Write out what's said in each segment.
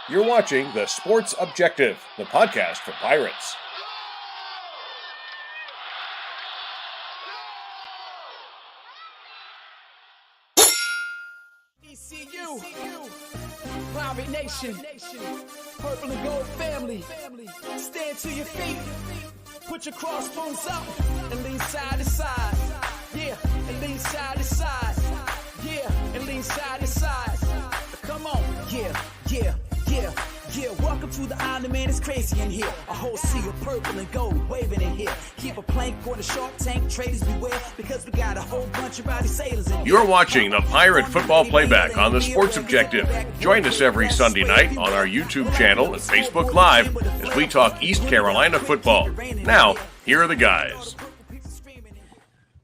You're watching The Sports Objective, the podcast for Pirates. ECU, Pirate Nation, Purple and Gold family, stand to your feet, put your crossbones up, and lean side to side, yeah, and lean side to side, yeah, and lean side to side, come on, yeah, welcome to the island, man, it's crazy in here, a whole sea of purple and gold waving in here, keep a plank on the shark tank, traders beware, because we got a whole bunch of rowdy sailors in here. You're watching the Pirate Football Playback on The Sports Objective. Join us every Sunday night on our YouTube channel and Facebook Live as we talk East Carolina football. Now, here are the guys.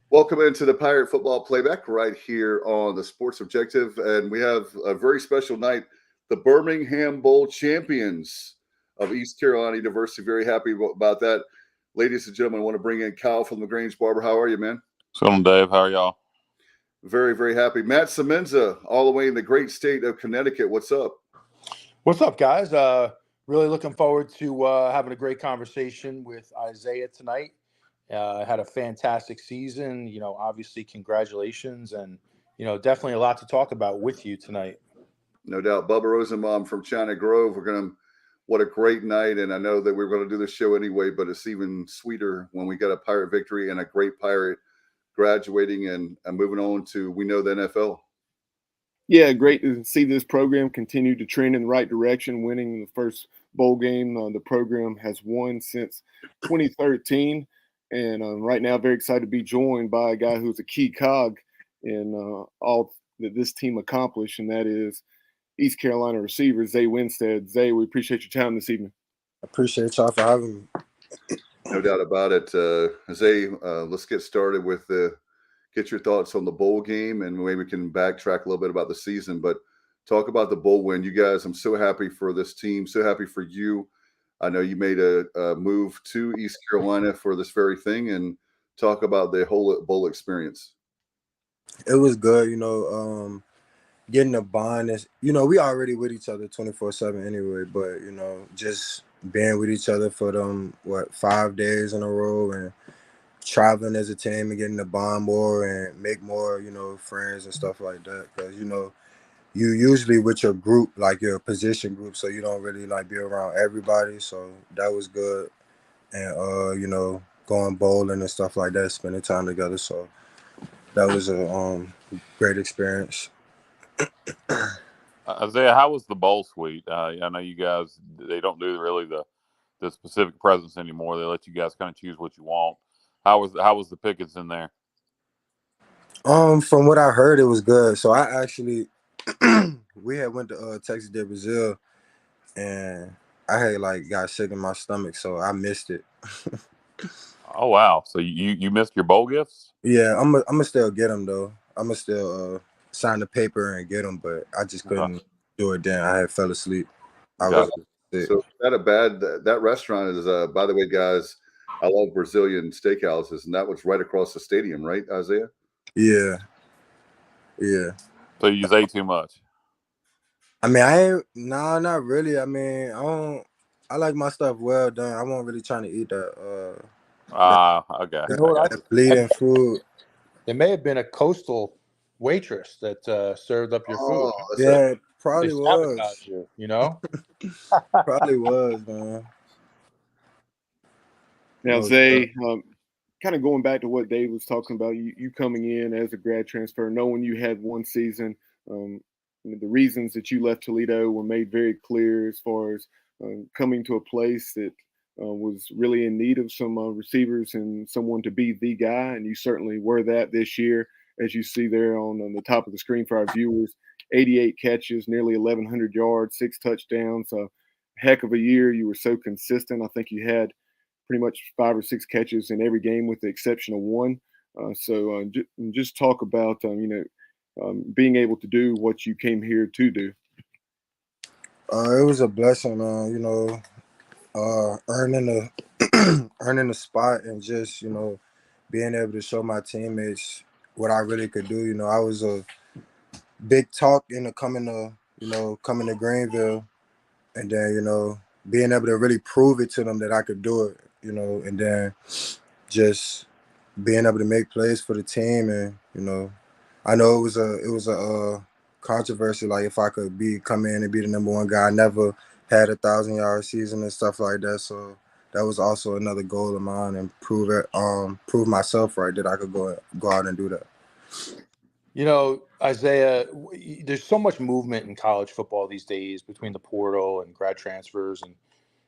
Welcome into the Pirate Football Playback right here on The Sports Objective, and we have a very special night. The Birmingham Bowl champions of East Carolina University. Very happy about that. Ladies and gentlemen, I want to bring in Kyle from LaGrange Barber. How are you, man? What's going on, Dave? How are y'all? Very, very happy. Matt Semenza, all the way in the great state of Connecticut. What's up? What's up, guys? Really looking forward to having a great conversation with Isaiah tonight. Had a fantastic season. Obviously, congratulations. And, definitely a lot to talk about with you tonight. No doubt. Bubba Rosenbaum from China Grove. What a great night. And I know that we're going to do the show anyway, but it's even sweeter when we got a Pirate victory and a great Pirate graduating and moving on to, we know, the NFL. Yeah, great to see this program continue to trend in the right direction, winning the first bowl game. The program has won since 2013. And right now, very excited to be joined by a guy who's a key cog in all that this team accomplished, and that is East Carolina receiver Zay Winstead. Zay, we appreciate your time this evening. I appreciate y'all for having me. No doubt about it. Zay, let's get started with get your thoughts on the bowl game, and maybe we can backtrack a little bit about the season, but talk about the bowl win. You guys, I'm so happy for this team, so happy for you. I know you made a move to East Carolina for this very thing, and talk about the whole bowl experience. It was good, getting a bond is, we already with each other 24/7 anyway, but, just being with each other for them, 5 days in a row and traveling as a team and getting to bond more and make more, friends and stuff like that. Because, you usually with your group, like your position group, so you don't really be around everybody. So that was good. And, going bowling and stuff like that, spending time together. So that was a great experience. Isaiah, how was the bowl suite? I know you guys, they don't do really the specific presents anymore. They let you guys kind of choose what you want. How was the pickets in there? From what I heard, it was good. So I actually we had went to Texas de Brazil, and I had got sick in my stomach, so I missed it. Oh wow! So you missed your bowl gifts? Yeah, I'm gonna still get them though. I'm gonna still sign the paper and get them, but I just couldn't do it then. I had fell asleep. So that restaurant is by the way, guys, I love Brazilian steakhouses, and that was right across the stadium, right, Isaiah? Yeah. So you just ate too much? I mean, not really. I mean, I like my stuff well done. I wasn't really trying to eat that. Okay. That bleeding food. There may have been a coastal waitress that served up your food. Yeah, probably was. You, Probably was, man. Now, Zay, kind of going back to what Dave was talking about, you coming in as a grad transfer, knowing you had one season, the reasons that you left Toledo were made very clear as far as coming to a place that was really in need of some receivers and someone to be the guy, and you certainly were that this year, as you see there on the top of the screen for our viewers. 88 catches, nearly 1,100 yards, 6 touchdowns. A heck of a year. You were so consistent. I think you had pretty much 5 or 6 catches in every game with the exception of one. So just talk about, being able to do what you came here to do. It was a blessing, earning the spot and just, being able to show my teammates what I really could do. I was a big talk coming to Greenville, and then being able to really prove it to them that I could do it, and then just being able to make plays for the team, and I know it was a controversy, like if I could come in and be the number one guy. I never had 1,000-yard season and stuff like that, so that was also another goal of mine, and prove myself right that I could go out and do that. Isaiah, there's so much movement in college football these days between the portal and grad transfers, and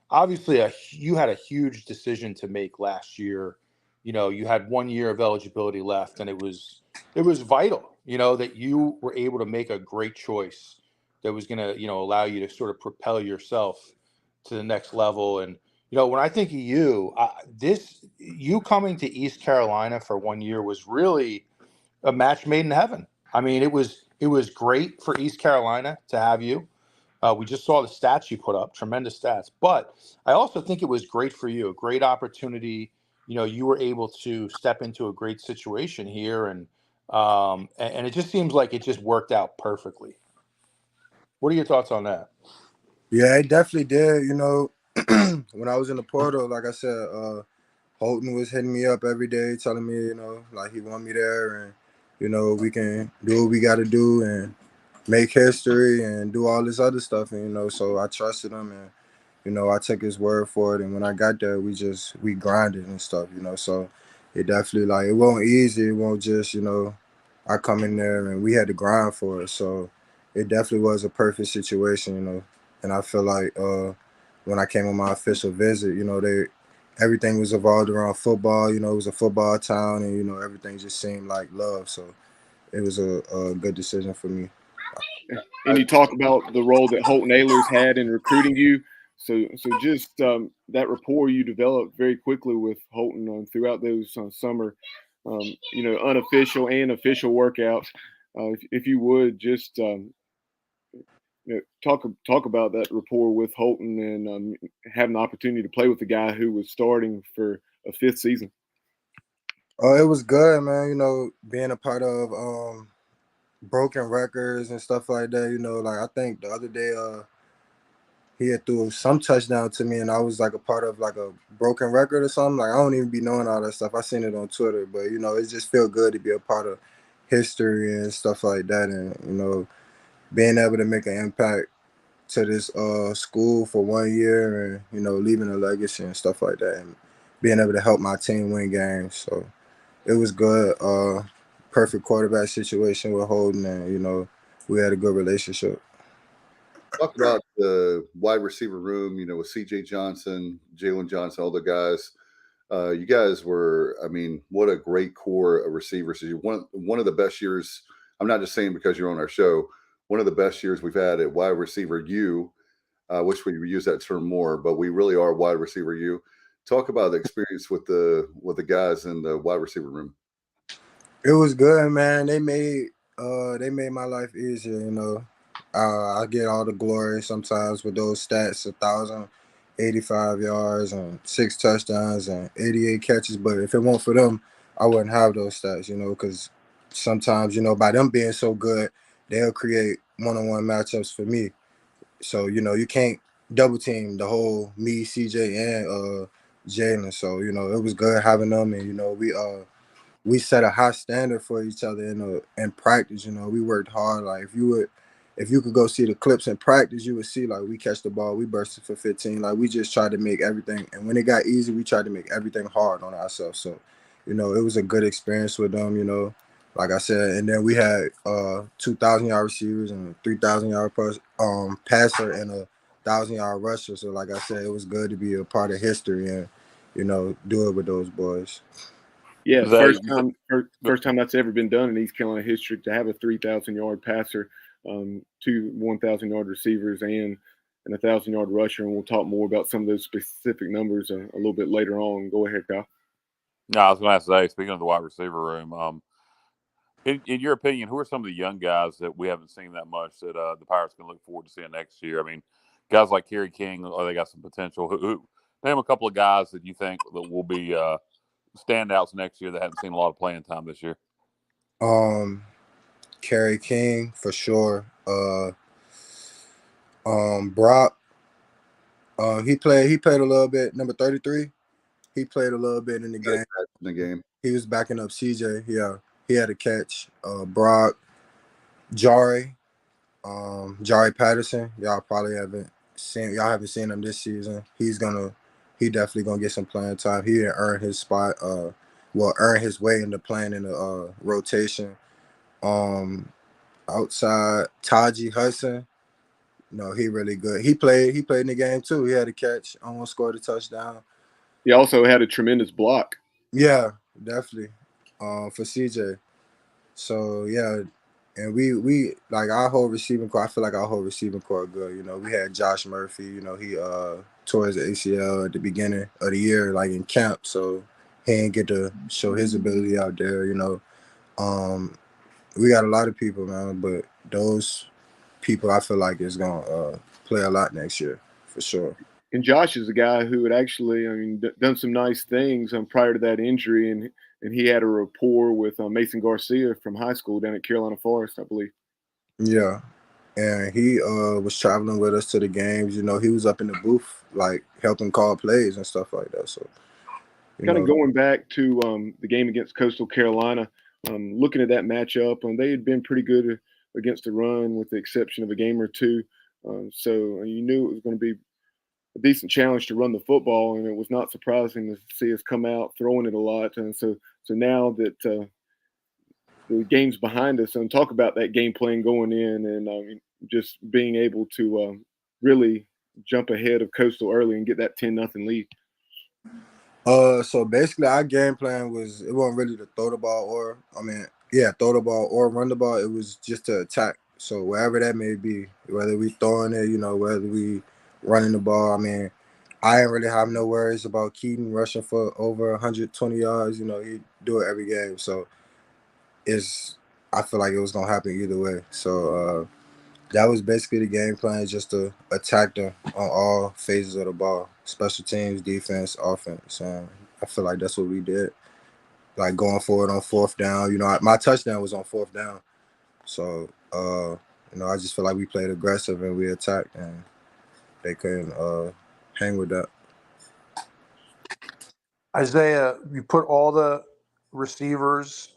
obviously you had a huge decision to make last year. You had 1 year of eligibility left, and it was vital, that you were able to make a great choice that was going to, allow you to sort of propel yourself to the next level. And when I think of you, you coming to East Carolina for 1 year was really a match made in heaven. I mean, it was great for East Carolina to have you. We just saw the stats you put up, tremendous stats. But I also think it was great for you, a great opportunity. You were able to step into a great situation here, and it just seems like it just worked out perfectly. What are your thoughts on that? Yeah, it definitely did. When I was in the portal, like I said, Holton was hitting me up every day, telling me, like he want me there, and we can do what we got to do and make history and do all this other stuff, and so I trusted him, and I took his word for it. And when I got there, we grinded and stuff, so it definitely, like, it wasn't easy. It won't just I come in there and we had to grind for it, so it definitely was a perfect situation, and I feel like when I came on my official visit, everything was evolved around football. It was a football town, and everything just seemed like love. So it was a good decision for me. And you talk about the role that Holton Ahlers had in recruiting you. So just that rapport you developed very quickly with Holton throughout those summer, unofficial and official workouts. If you would just talk about that rapport with Holton and having the opportunity to play with the guy who was starting for a fifth season. Oh, it was good, man. Being a part of broken records and stuff like that. Like I think the other day, he had threw some touchdown to me, and I was like a part of like a broken record or something. Like I don't even be knowing all that stuff. I seen it on Twitter, but it just felt good to be a part of history and stuff like that, and being able to make an impact to this school for 1 year, and leaving a legacy and stuff like that, and being able to help my team win games. So it was good. Perfect quarterback situation with Holden, and we had a good relationship. Talk about the wide receiver room, with C.J. Johnson, Jalen Johnson, all the guys. You guys were, I mean, what a great core of receivers. You one of the best years. I'm not just saying because you're on our show. One of the best years we've had at wide receiver U. I wish we use that term more, but we really are wide receiver U. Talk about the experience with the guys in the wide receiver room. It was good, man. They made my life easier. I get all the glory sometimes with those stats: 1,085 yards and 6 touchdowns and 88 catches. But if it weren't for them, I wouldn't have those stats. Because sometimes by them being so good, they'll create one-on-one matchups for me. So you can't double team the whole me, CJ, and Jalen. So it was good having them, and we set a high standard for each other in practice. We worked hard. Like if you could go see the clips in practice, you would see like we catch the ball, we bursted for 15. Like we just tried to make everything. And when it got easy, we tried to make everything hard on ourselves. So, it was a good experience with them. Like I said, and then we had 2,000-yard receivers and 3,000-yard passer and 1,000-yard rusher. So, like I said, it was good to be a part of history and do it with those boys. Yeah, first time that's ever been done in East Carolina history to have a 3,000-yard passer, 2 1,000-yard receivers, and a 1,000-yard rusher. And we'll talk more about some of those specific numbers a little bit later on. Go ahead, Kyle. No, I was going to say, speaking of the wide receiver room, in your opinion, who are some of the young guys that we haven't seen that much that the Pirates can look forward to seeing next year? I mean, guys like Kerry King, they got some potential. Who name a couple of guys that you think that will be standouts next year that haven't seen a lot of playing time this year? Kerry King for sure. Brock He played a little bit. Number 33. He played a little bit in the game. In the game. He was backing up CJ. Yeah, he had a catch. Brock, Jari, Jari Patterson. Y'all probably haven't seen. Y'all haven't seen him this season. He definitely gonna get some playing time. He didn't earn his spot. Earn his way into playing in the rotation. Outside Taji Hudson. No, he really good. He played in the game too. He had a catch, almost scored a touchdown. He also had a tremendous block. Yeah, definitely. For CJ. So yeah, and we like our whole receiving core. I feel like our whole receiving core good. You know, we had Josh Murphy. You know, he tore his ACL at the beginning of the year, like in camp. So he didn't get to show his ability out there. You know, we got a lot of people, man, but those people I feel like is gonna play a lot next year for sure. And Josh is a guy who had actually, done some nice things prior to that injury, and he had a rapport with Mason Garcia from high school down at Carolina Forest, I believe. Yeah, and he was traveling with us to the games. You know, he was up in the booth, like helping call plays and stuff like that. So, Kind of going back to the game against Coastal Carolina, looking at that matchup, they had been pretty good against the run, with the exception of a game or two. So you knew it was going to be a decent challenge to run the football, and it was not surprising to see us come out throwing it a lot. And so now that the game's behind us, and talk about that game plan going in, and just being able to really jump ahead of Coastal early and get that 10-0 lead. So basically our game plan was, it wasn't really to throw the ball throw the ball or run the ball. It was just to attack. So wherever that may be, whether we throwing it, you know, whether we running the ball. I mean, I didn't really have no worries about Keaton rushing for over 120 yards. You know, he do it every game. So I feel like it was gonna happen either way. So that was basically the game plan, just to attack them on all phases of the ball, special teams, defense, offense. And I feel like that's what we did. Like going forward on fourth down, you know, my touchdown was on fourth down. So, you know, I just feel like we played aggressive and we attacked, and they couldn't hang with that. Isaiah, you put all the receivers,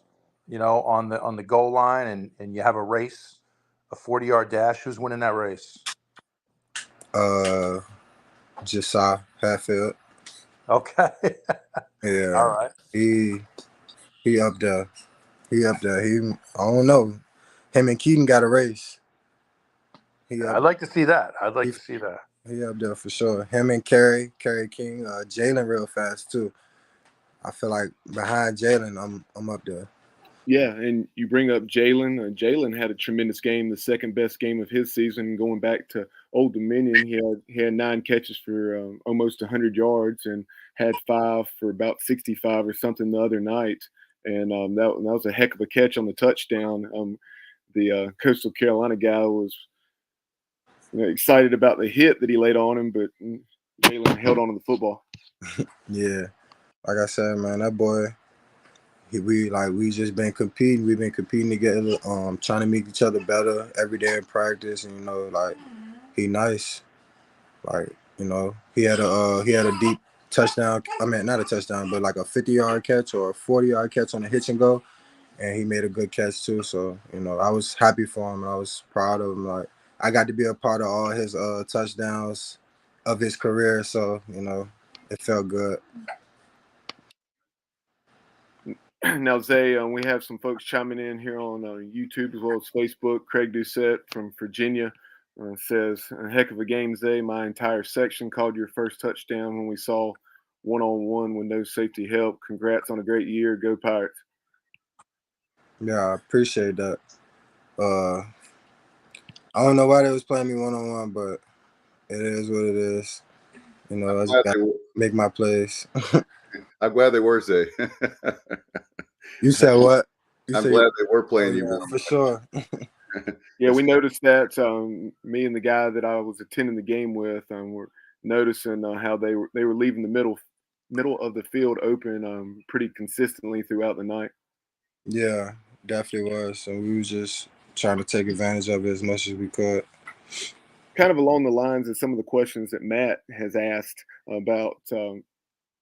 you know, on the goal line, and you have a race, a 40-yard dash. Who's winning that race? Josiah Hatfield. Okay. Yeah. All right. He up there. I don't know. Him and Keaton got a race. I'd like to see that. He up there for sure. Him and Kerry King, Jalen real fast too. I feel like behind Jalen, I'm up there. Yeah, and you bring up Jalen. Jalen had a tremendous game, the second best game of his season. Going back to Old Dominion, he had 9 catches for almost 100 yards, and had 5 for about 65 or something the other night. And that was a heck of a catch on the touchdown. The Coastal Carolina guy was excited about the hit that he laid on him, but Jalen held on to the football. Yeah, like I said, man, that boy. We just been competing. We've been competing together, trying to make each other better every day in practice. And you know, like, he nice. Like, you know, he had a deep touchdown. I mean, not a touchdown, but like a 50-yard catch or a 40-yard catch on a hitch and go, and he made a good catch too. So, you know, I was happy for him. I was proud of him. Like, I got to be a part of all his touchdowns of his career. So, you know, it felt good. Now, Zay, we have some folks chiming in here on YouTube as well as Facebook. Craig Doucette from Virginia says, "A heck of a game, Zay. My entire section called your first touchdown when we saw one-on-one with no safety help. Congrats on a great year. Go Pirates." Yeah, I appreciate that. I don't know why they was playing me one-on-one, but it is what it is. You know, I just gotta make my plays. I'm glad they were, Zay. You said what? I'm glad they were playing you. Yeah, for sure. Yeah, we noticed that. Me and the guy that I was attending the game with were noticing how they were leaving the middle of the field open pretty consistently throughout the night. Yeah, definitely was. So we was just trying to take advantage of it as much as we could. kind of along the lines of some of the questions that Matt has asked about,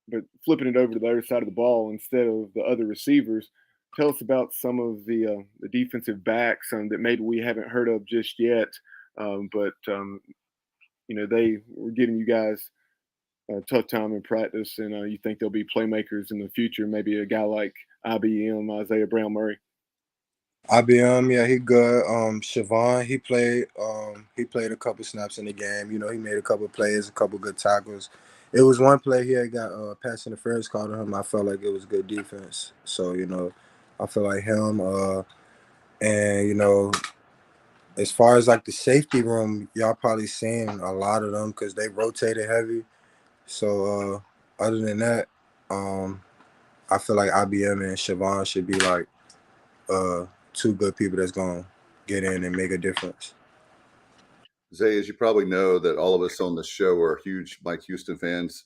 but flipping it over to the other side of the ball instead of the other receivers. Tell us about some of the defensive backs that maybe we haven't heard of just yet, but they were giving you guys a tough time in practice, and you think they'll be playmakers in the future. Maybe a guy like IBM, Isaiah Brown Murray. IBM, yeah, he good. Siobhan, he played a couple snaps in the game. He made a couple plays, a couple good tackles. It was one play here got pass interference called on him. I felt like it was good defense. So, I feel like him. And as far as like the safety room, y'all probably seen a lot of them because they rotated heavy. So other than that, I feel like IBM and Siobhan should be like two good people that's gonna get in and make a difference. Zay, as you probably know, that all of us on the show are huge Mike Houston fans,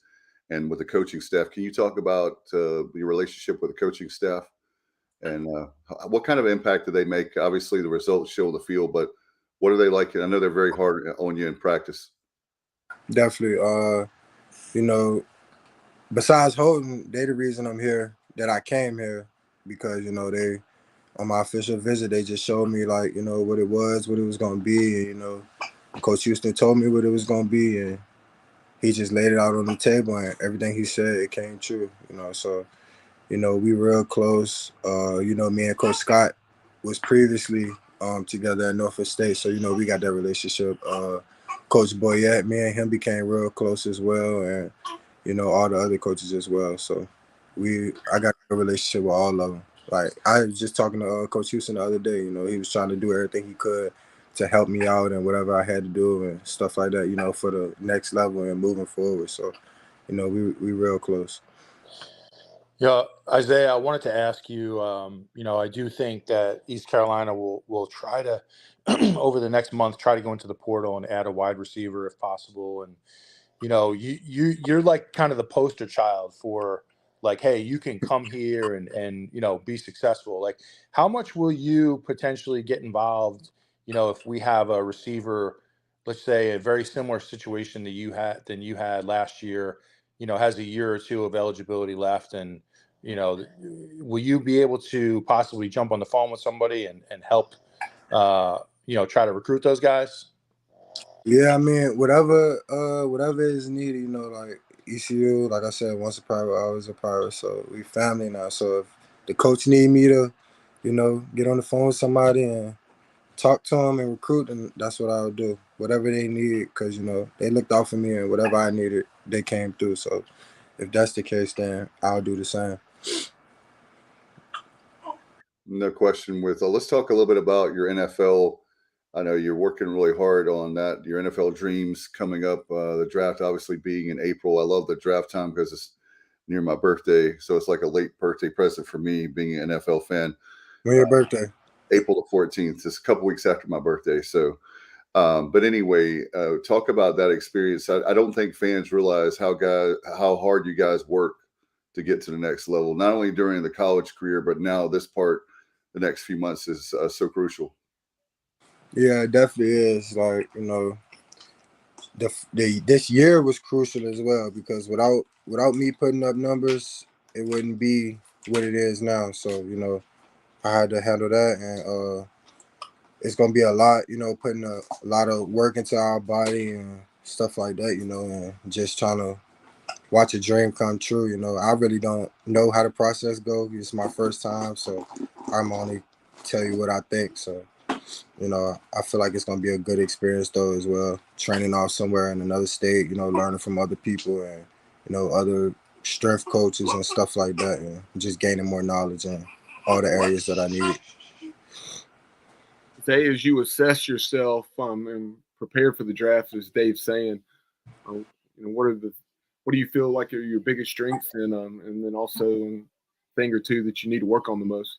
and with the coaching staff. Can you talk about your relationship with the coaching staff and what kind of impact do they make? Obviously, the results show the field, but what are they like? I know they're very hard on you in practice. Definitely. Besides Holton, they the reason I'm here. That I came here because they on my official visit they just showed me like what it was gonna be, and Coach Houston told me what it was gonna be, and he just laid it out on the table, and everything he said, it came true. So we real close. Me and Coach Scott was previously together at Norfolk State, so we got that relationship. Coach Boyette, me and him became real close as well, and all the other coaches as well. So I got a relationship with all of them. Like I was just talking to Coach Houston the other day. He was trying to do everything he could to help me out and whatever I had to do and stuff like that. For the next level and moving forward. So we real close. Yeah, Isaiah, I wanted to ask you, I do think that East Carolina will try to, over the next month, try to go into the portal and add a wide receiver if possible. And, you're like kind of the poster child for like, hey, you can come here and be successful. Like, how much will you potentially get involved, if we have a receiver, let's say a very similar situation that you had last year, has a year or two of eligibility left, and will you be able to possibly jump on the phone with somebody and help, try to recruit those guys? Yeah, I mean, whatever is needed, like ECU, like I said, once a pirate, always a pirate. So we family now. So if the coach need me to, get on the phone with somebody and talk to them and recruit, and that's what I'll do. Whatever they need, because they looked out for me, and whatever I needed, they came through. So if that's the case, then I'll do the same. No question. Let's talk a little bit about your NFL. I know you're working really hard on that. Your NFL dreams coming up. The draft obviously being in April. I love the draft time because it's near my birthday, so it's like a late birthday present for me being an NFL fan. When your birthday? April the 14th. It's a couple weeks after my birthday. So, but anyway, talk about that experience. I don't think fans realize how hard you guys work to get to the next level, not only during the college career, but now this part, the next few months is so crucial. Yeah, it definitely is. Like, this year was crucial as well because without me putting up numbers, it wouldn't be what it is now. So, I had to handle that, and it's gonna be a lot, putting a lot of work into our body and stuff like that, and just trying to watch a dream come true. I really don't know how the process goes. It's my first time, so I'm only tell you what I think. So, I feel like it's gonna be a good experience though as well. Training off somewhere in another state, learning from other people and other strength coaches and stuff like that, and just gaining more knowledge in all the areas that I need. Say, as you assess yourself and prepare for the draft, as Dave's saying, what do you feel like are your biggest strengths, and then also a thing or two that you need to work on the most?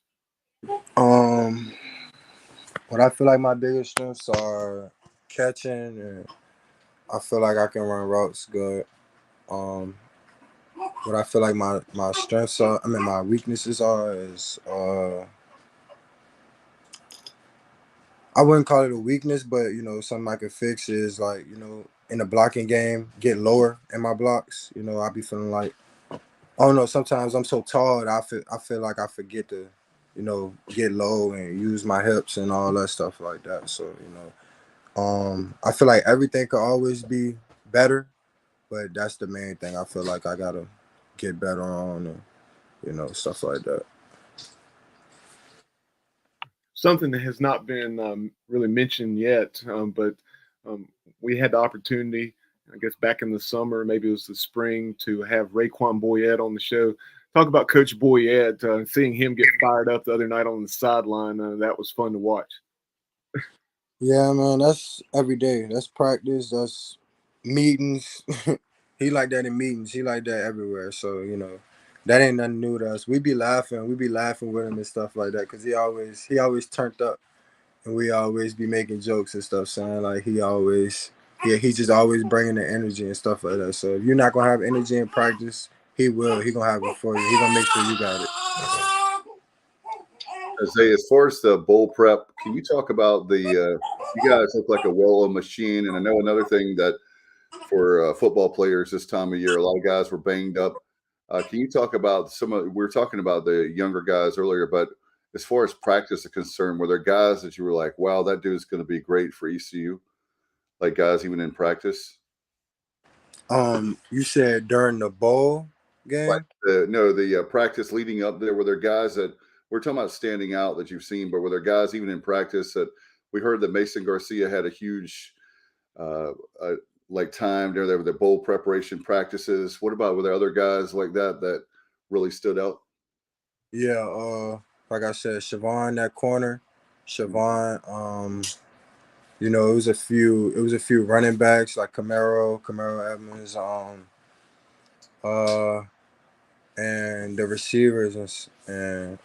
What I feel like my biggest strengths are catching, and I feel like I can run routes good. What I feel like my strengths are, my weaknesses are is I wouldn't call it a weakness, but something I could fix is like, in the blocking game, get lower in my blocks. I be feeling like, I don't know, sometimes I'm so tall that I feel like I forget to, get low and use my hips and all that stuff like that. So, I feel like everything could always be better, but that's the main thing I feel like I gotta get better on, and stuff like that. Something that has not been really mentioned yet, but we had the opportunity, I guess, back in the summer, maybe it was the spring, to have Raekwon Boyette on the show. Talk about Coach Boyette, seeing him get fired up the other night on the sideline. That was fun to watch. Yeah, man, that's every day. That's practice. That's meetings. He like that in meetings. He like that everywhere. So that ain't nothing new to us. We be laughing. We be laughing with him and stuff like that because he always turned up, and we always be making jokes and stuff. Saying like he just always bringing the energy and stuff like that. So if you're not gonna have energy in practice, he will. He gonna have it for you. He gonna make sure you got it. Isaiah, as far as the bowl prep, can you talk about you guys look like a well-oiled machine? And I know another thing that for football players this time of year, a lot of guys were banged up. Can you talk about we were talking about the younger guys earlier, but as far as practice is concerned, were there guys that you were like, wow, that dude's going to be great for ECU? Like guys even in practice? You said during the bowl game? Like the practice leading up there, were there guys that we're talking about standing out that you've seen, but were there guys even in practice that we heard that Mason Garcia had a huge time there with the bowl preparation practices? What about, were there other guys like that really stood out? Yeah, like I said, Siobhan, that corner. Siobhan, it was a few running backs like Camaro Evans, and the receivers and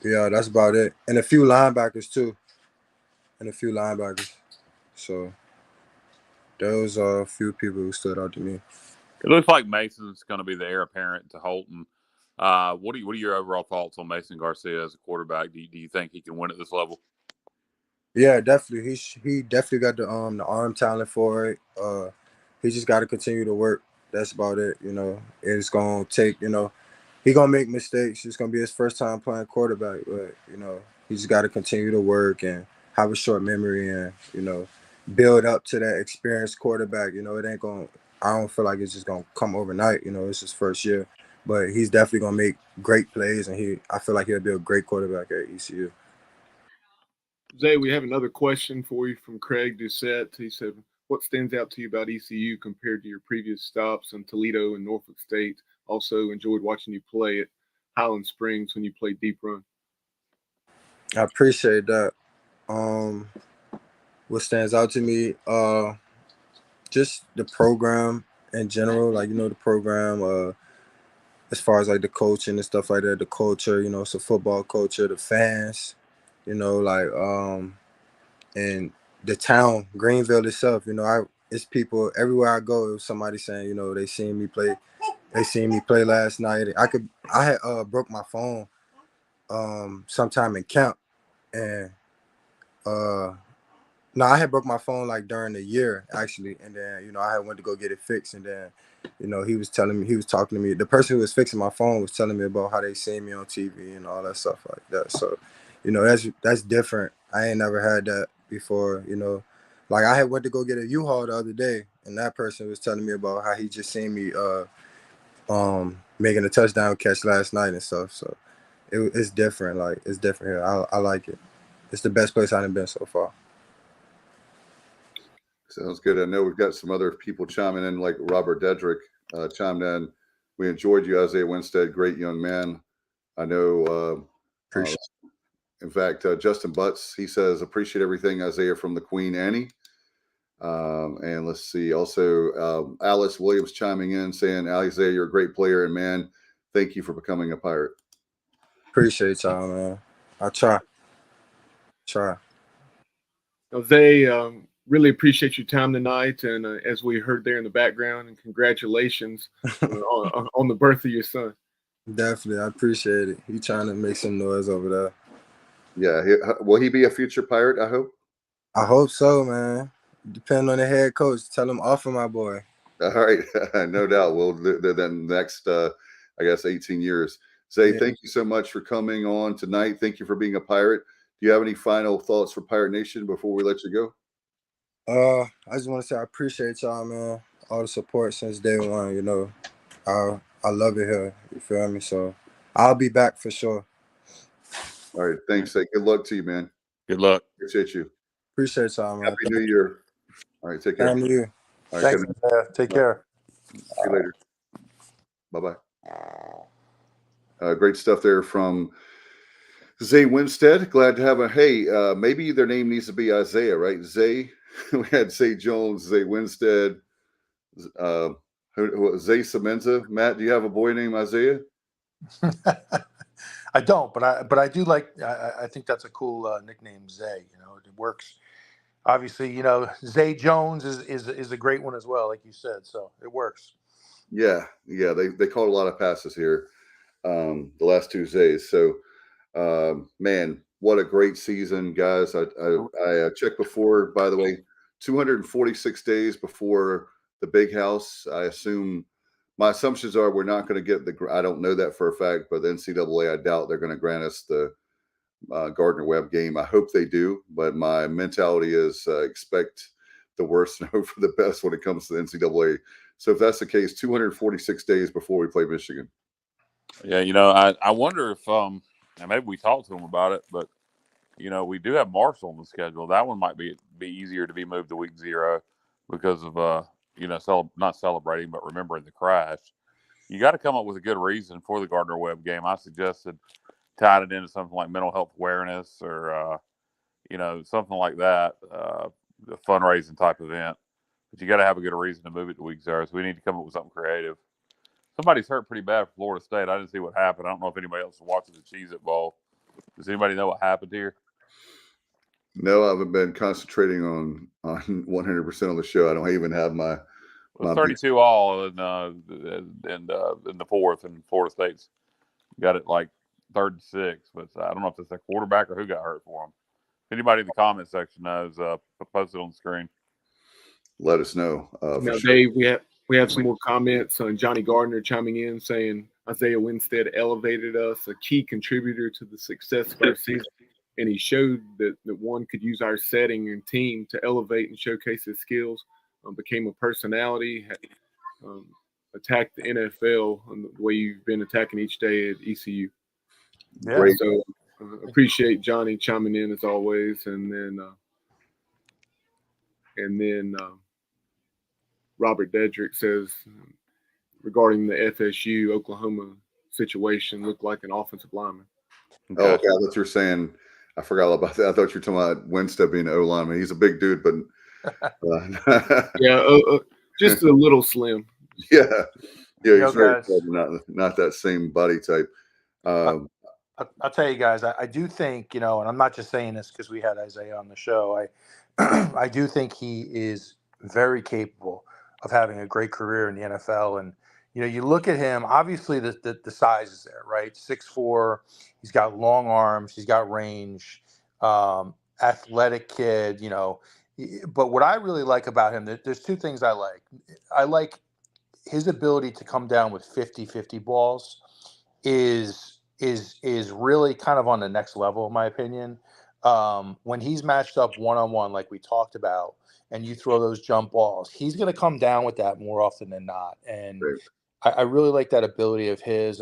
yeah, that's about it. And a few linebackers too. So those are a few people who stood out to me. It looks like Mason's going to be the heir apparent to Holton. What are your overall thoughts on Mason Garcia as a quarterback? Do you think he can win at this level? Yeah, definitely. He definitely got the arm talent for it. He just got to continue to work. That's about it. It's gonna take. He gonna make mistakes. It's gonna be his first time playing quarterback, but he just got to continue to work and have a short memory and build up to that experienced quarterback. It ain't gonna. I don't feel like it's just gonna come overnight. It's his first year, but he's definitely gonna make great plays, and I feel like he'll be a great quarterback at ECU. Zay, we have another question for you from Craig Doucette. He said, what stands out to you about ECU compared to your previous stops in Toledo and Norfolk State? Also enjoyed watching you play at Highland Springs when you played deep run. I appreciate that. What stands out to me, just the program in general, like, the program, as far as like the coaching and stuff like that, the culture, it's a football culture, the fans, and the town, Greenville itself, it's people everywhere I go. It was somebody saying, they seen me play last night. I had broke my phone sometime in camp, and no, I had broke my phone like during the year actually, and then I had went to go get it fixed, and then he was talking to me. The person who was fixing my phone was telling me about how they seen me on TV and all that stuff like that. So, that's different. I ain't never had that before. Like I had went to go get a U-Haul the other day, and that person was telling me about how he just seen me making a touchdown catch last night and stuff. So it's different. Like it's different here. I like it. It's the best place I've been so far. Sounds good. I know we've got some other people chiming in, like Robert Dedrick chimed in. We enjoyed you, Isaiah Winstead, great young man. I know. In fact, Justin Butts, he says, appreciate everything, Isaiah, from the Queen Annie. And let's see. Also, Alice Williams chiming in saying, Isaiah, you're a great player, and man, thank you for becoming a Pirate. Appreciate y'all, man. I try. Isaiah, really appreciate your time tonight, and as we heard there in the background, and congratulations on the birth of your son. Definitely, I appreciate it. He trying to make some noise over there. Yeah. Will he be a future Pirate, I hope? I hope so, man. Depending on the head coach. Tell him offer my boy. All right. No doubt. Well, then next, I guess, 18 years. Zay, Yeah. thank you so much for coming on tonight. Thank you for being a Pirate. Do you have any final thoughts for Pirate Nation before we let you go? I just want to say I appreciate y'all, man. All the support since day one. You know, I love it here. You feel me? So I'll be back for sure. All right. Thanks, Zay. Good luck to you, man. Good luck. Appreciate you. Appreciate y'all, man. Happy New Year. All right. Take care. Thank you. All right. Thanks, Isaiah. Take care. See you later. Bye-bye. Great stuff there from Zay Winstead. Glad to have maybe their name needs to be Isaiah, right? Zay. We had Zay Jones, Zay Winstead, Zay Semenza. Matt, do you have a boy named Isaiah? I don't, but I do like. I think that's a cool nickname, Zay. You know, it works. Obviously, you know, Zay Jones is a great one as well, like you said. So it works. Yeah. They caught a lot of passes here the last 2 Zays. So, man, what a great season, guys. I checked before, by the way, 246 days before the big house. My assumptions are we're not going to get I don't know that for a fact, but the NCAA, I doubt they're going to grant us the Gardner-Webb game. I hope they do, but my mentality is expect the worst and hope for the best when it comes to the NCAA. So if that's the case, 246 days before we play Michigan. Yeah, you know, I wonder if and maybe we talked to them about it, but you know, we do have Marshall on the schedule. That one might be easier to be moved to week 0 because of you know, not celebrating but remembering the crash. You got to come up with a good reason for the Gardner-Webb game. I suggested tied it into something like mental health awareness or you know, something like that, a fundraising type event. But you got to have a good reason to move it to week 0. So we need to come up with something creative. Somebody's hurt pretty bad for Florida State. I didn't see what happened. I don't know if anybody else is watching the Cheez-It Bowl. Does anybody know what happened here? No, I haven't been concentrating on 100% on the show. I don't even have my. It was 32 all in the fourth, and Florida State's got it like 3rd and 6. But I don't know if it's a quarterback or who got hurt for them. If anybody in the comment section knows, post it on the screen. Let us know. Now, sure. Dave, we have some more comments on Johnny Gardner chiming in saying Isaiah Winstead elevated us, a key contributor to the success of our season, and he showed that one could use our setting and team to elevate and showcase his skills. Became a personality, attacked the NFL the way you've been attacking each day at ECU. Yeah. Great. So appreciate Johnny chiming in as always, and then Robert Dedrick says regarding the FSU Oklahoma situation, looked like an offensive lineman. Okay. Oh, okay. I thought you were saying. I forgot about that. I thought you were talking about Winstead being an O lineman. He's a big dude, but just a little slim. Yeah, he's very not that same body type. I'll tell you guys, I do think, you know, and I'm not just saying this because we had Isaiah on the show. I do think he is very capable of having a great career in the NFL. And, you know, you look at him, obviously the size is there, right? 6'4", he's got long arms, he's got range, athletic kid, you know. But what I really like about him, there's 2 things I like. I like his ability to come down with 50-50 balls is really kind of on the next level, in my opinion. When he's matched up one-on-one, like we talked about, and you throw those jump balls, he's going to come down with that more often than not. And I really like that ability of his.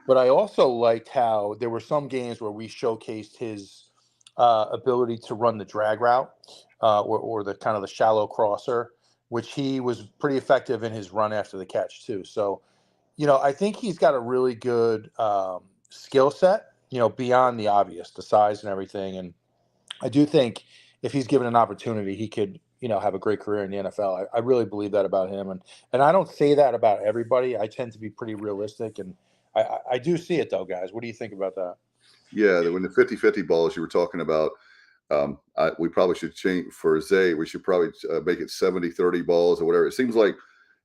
But I also liked how there were some games where we showcased his ability to run the drag route or the kind of the shallow crosser, which he was pretty effective in his run after the catch too. So, you know, I think he's got a really good skill set, you know, beyond the obvious, the size and everything. And I do think if he's given an opportunity, he could, you know, have a great career in the NFL. I really believe that about him. And I don't say that about everybody. I tend to be pretty realistic. And I do see it, though, guys. What do you think about that? Yeah, when the 50-50 balls you were talking about, we probably should change for Zay. We should probably make it 70-30 balls or whatever. It seems like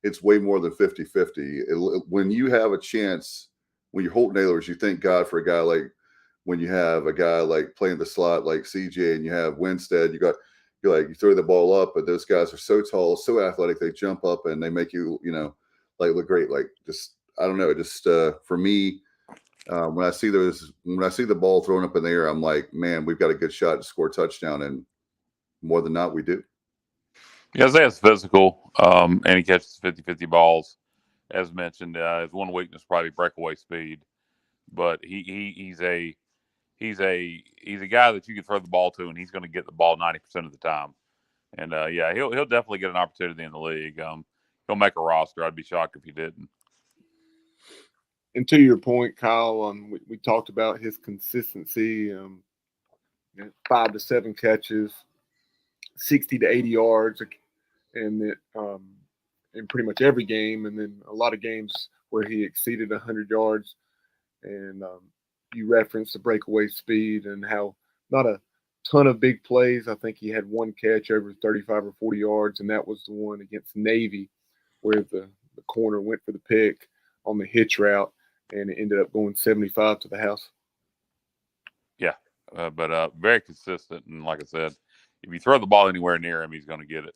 it's way more than 50-50. When you have a chance, when you're Holton Ahlers, you thank God for a guy like when you have a guy like playing the slot like CJ and you have Winstead, you throw the ball up, but those guys are so tall, so athletic, they jump up and they make you, look great. Like, just, I don't know, just for me, when I see the ball thrown up in the air, I'm like, man, we've got a good shot to score a touchdown, and more than not, we do. Yeah, Isaiah's physical, and he catches 50-50 balls. As mentioned, his one weakness probably breakaway speed, but he's a guy that you can throw the ball to, and he's going to get the ball 90% of the time. And he'll definitely get an opportunity in the league. He'll make a roster. I'd be shocked if he didn't. And to your point, Kyle, we talked about his consistency, 5 to 7 catches, 60 to 80 yards, and in pretty much every game, and then a lot of games where he exceeded 100 yards. And you referenced the breakaway speed and how not a ton of big plays. I think he had one catch over 35 or 40 yards, and that was the one against Navy where the corner went for the pick on the hitch route, and it ended up going 75 to the house. Yeah, but very consistent. And like I said, if you throw the ball anywhere near him, he's going to get it.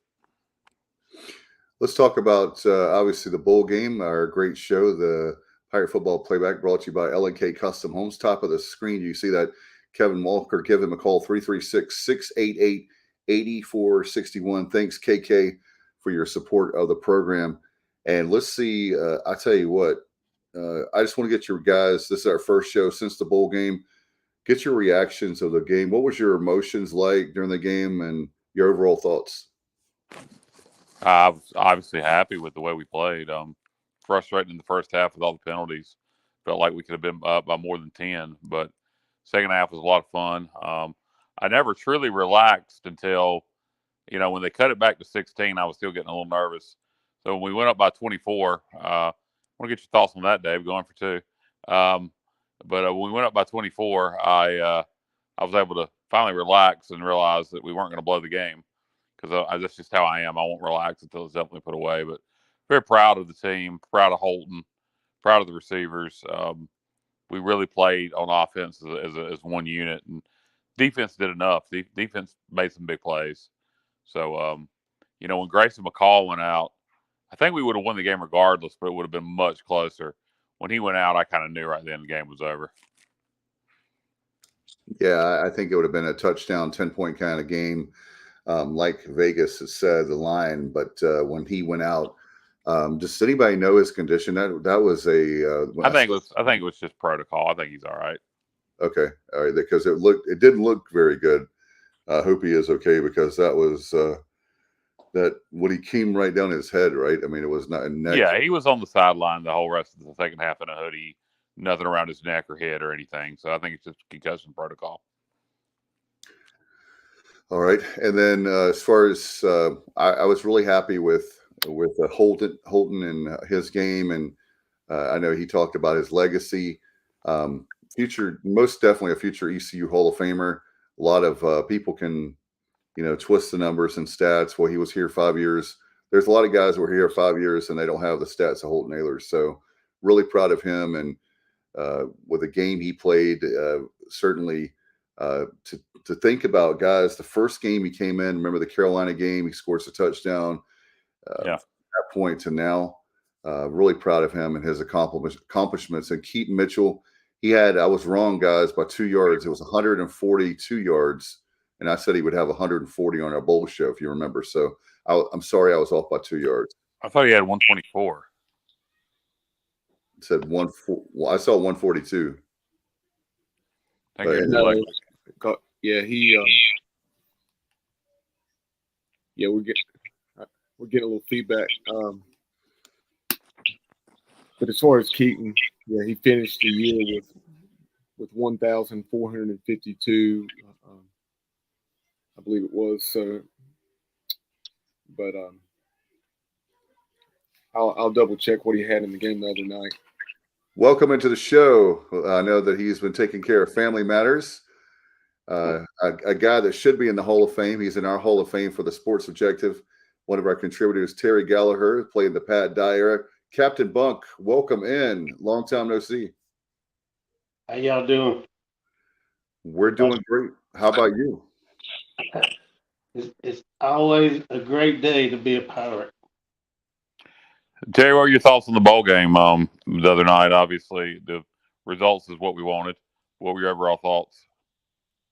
Let's talk about, obviously, the bowl game, our great show, the Pirate Football Playback, brought to you by L&K Custom Homes. Top of the screen, you see that Kevin Walker. Give him a call, 336-688-8461. Thanks, KK, for your support of the program. And let's see, I tell you what, I just want to get your guys, this is our first show since the bowl game, get your reactions of the game. What was your emotions like during the game and your overall thoughts? I was obviously happy with the way we played. Frustrating in the first half with all the penalties. Felt like we could have been up by more than 10, but second half was a lot of fun. I never truly relaxed until, when they cut it back to 16, I was still getting a little nervous. So when we went up by 24, I want to get your thoughts on that, Dave, going for 2. But when we went up by 24, I was able to finally relax and realize that we weren't going to blow the game, because that's just how I am. I won't relax until it's definitely put away. But very proud of the team, proud of Holton, proud of the receivers. We really played on offense as one unit, and defense did enough. Defense made some big plays. So, when Grayson McCall went out, I think we would have won the game regardless, but it would have been much closer. When he went out, I kind of knew right then the game was over. Yeah, I think it would have been a touchdown, 10-point kind of game, like Vegas has said, the line. But when he went out, does anybody know his condition? That was a. I think it was just protocol. I think he's all right. Okay, all right, because it didn't look very good. I hope he is okay, because that was that when he came right down his head, right? I mean, it was not a neck. Yeah, he was on the sideline the whole rest of the second half in a hoodie, nothing around his neck or head or anything. So I think it's just concussion protocol. All right, and then as far as I was really happy with Holton and his game, and I know he talked about his legacy, future, most definitely a future ECU Hall of Famer. A lot of people can, twist the numbers and stats. Well, he was here 5 years. There's a lot of guys who were here 5 years and they don't have the stats of Holton Ahlers. So really proud of him, and with the game he played, certainly to think about, guys, the first game he came in, remember the Carolina game, he scores a touchdown. At that point to now, really proud of him and his accomplishments. And Keaton Mitchell, I was wrong, guys, by 2 yards. It was 142 yards. And I said he would have 140 on our bowl show, if you remember. So I'm sorry I was off by 2 yards. I thought he had 124. It said 140. Well, I saw 142. We're getting a little feedback. But as far as Keaton, he finished the year with 1,452. I believe it was. So, but I'll double check what he had in the game the other night. Welcome into the show. I know that he's been taking care of family matters. A guy that should be in the Hall of Fame. He's in our Hall of Fame for the Sports Objective. One of our contributors, Terry Gallagher, playing the Pat Dye era. Captain Bunk, welcome in. Long time no see. How y'all doing? We're doing great. How about you? It's always a great day to be a Pirate. Terry, what are your thoughts on the bowl game the other night? Obviously, the results is what we wanted. What were your overall thoughts?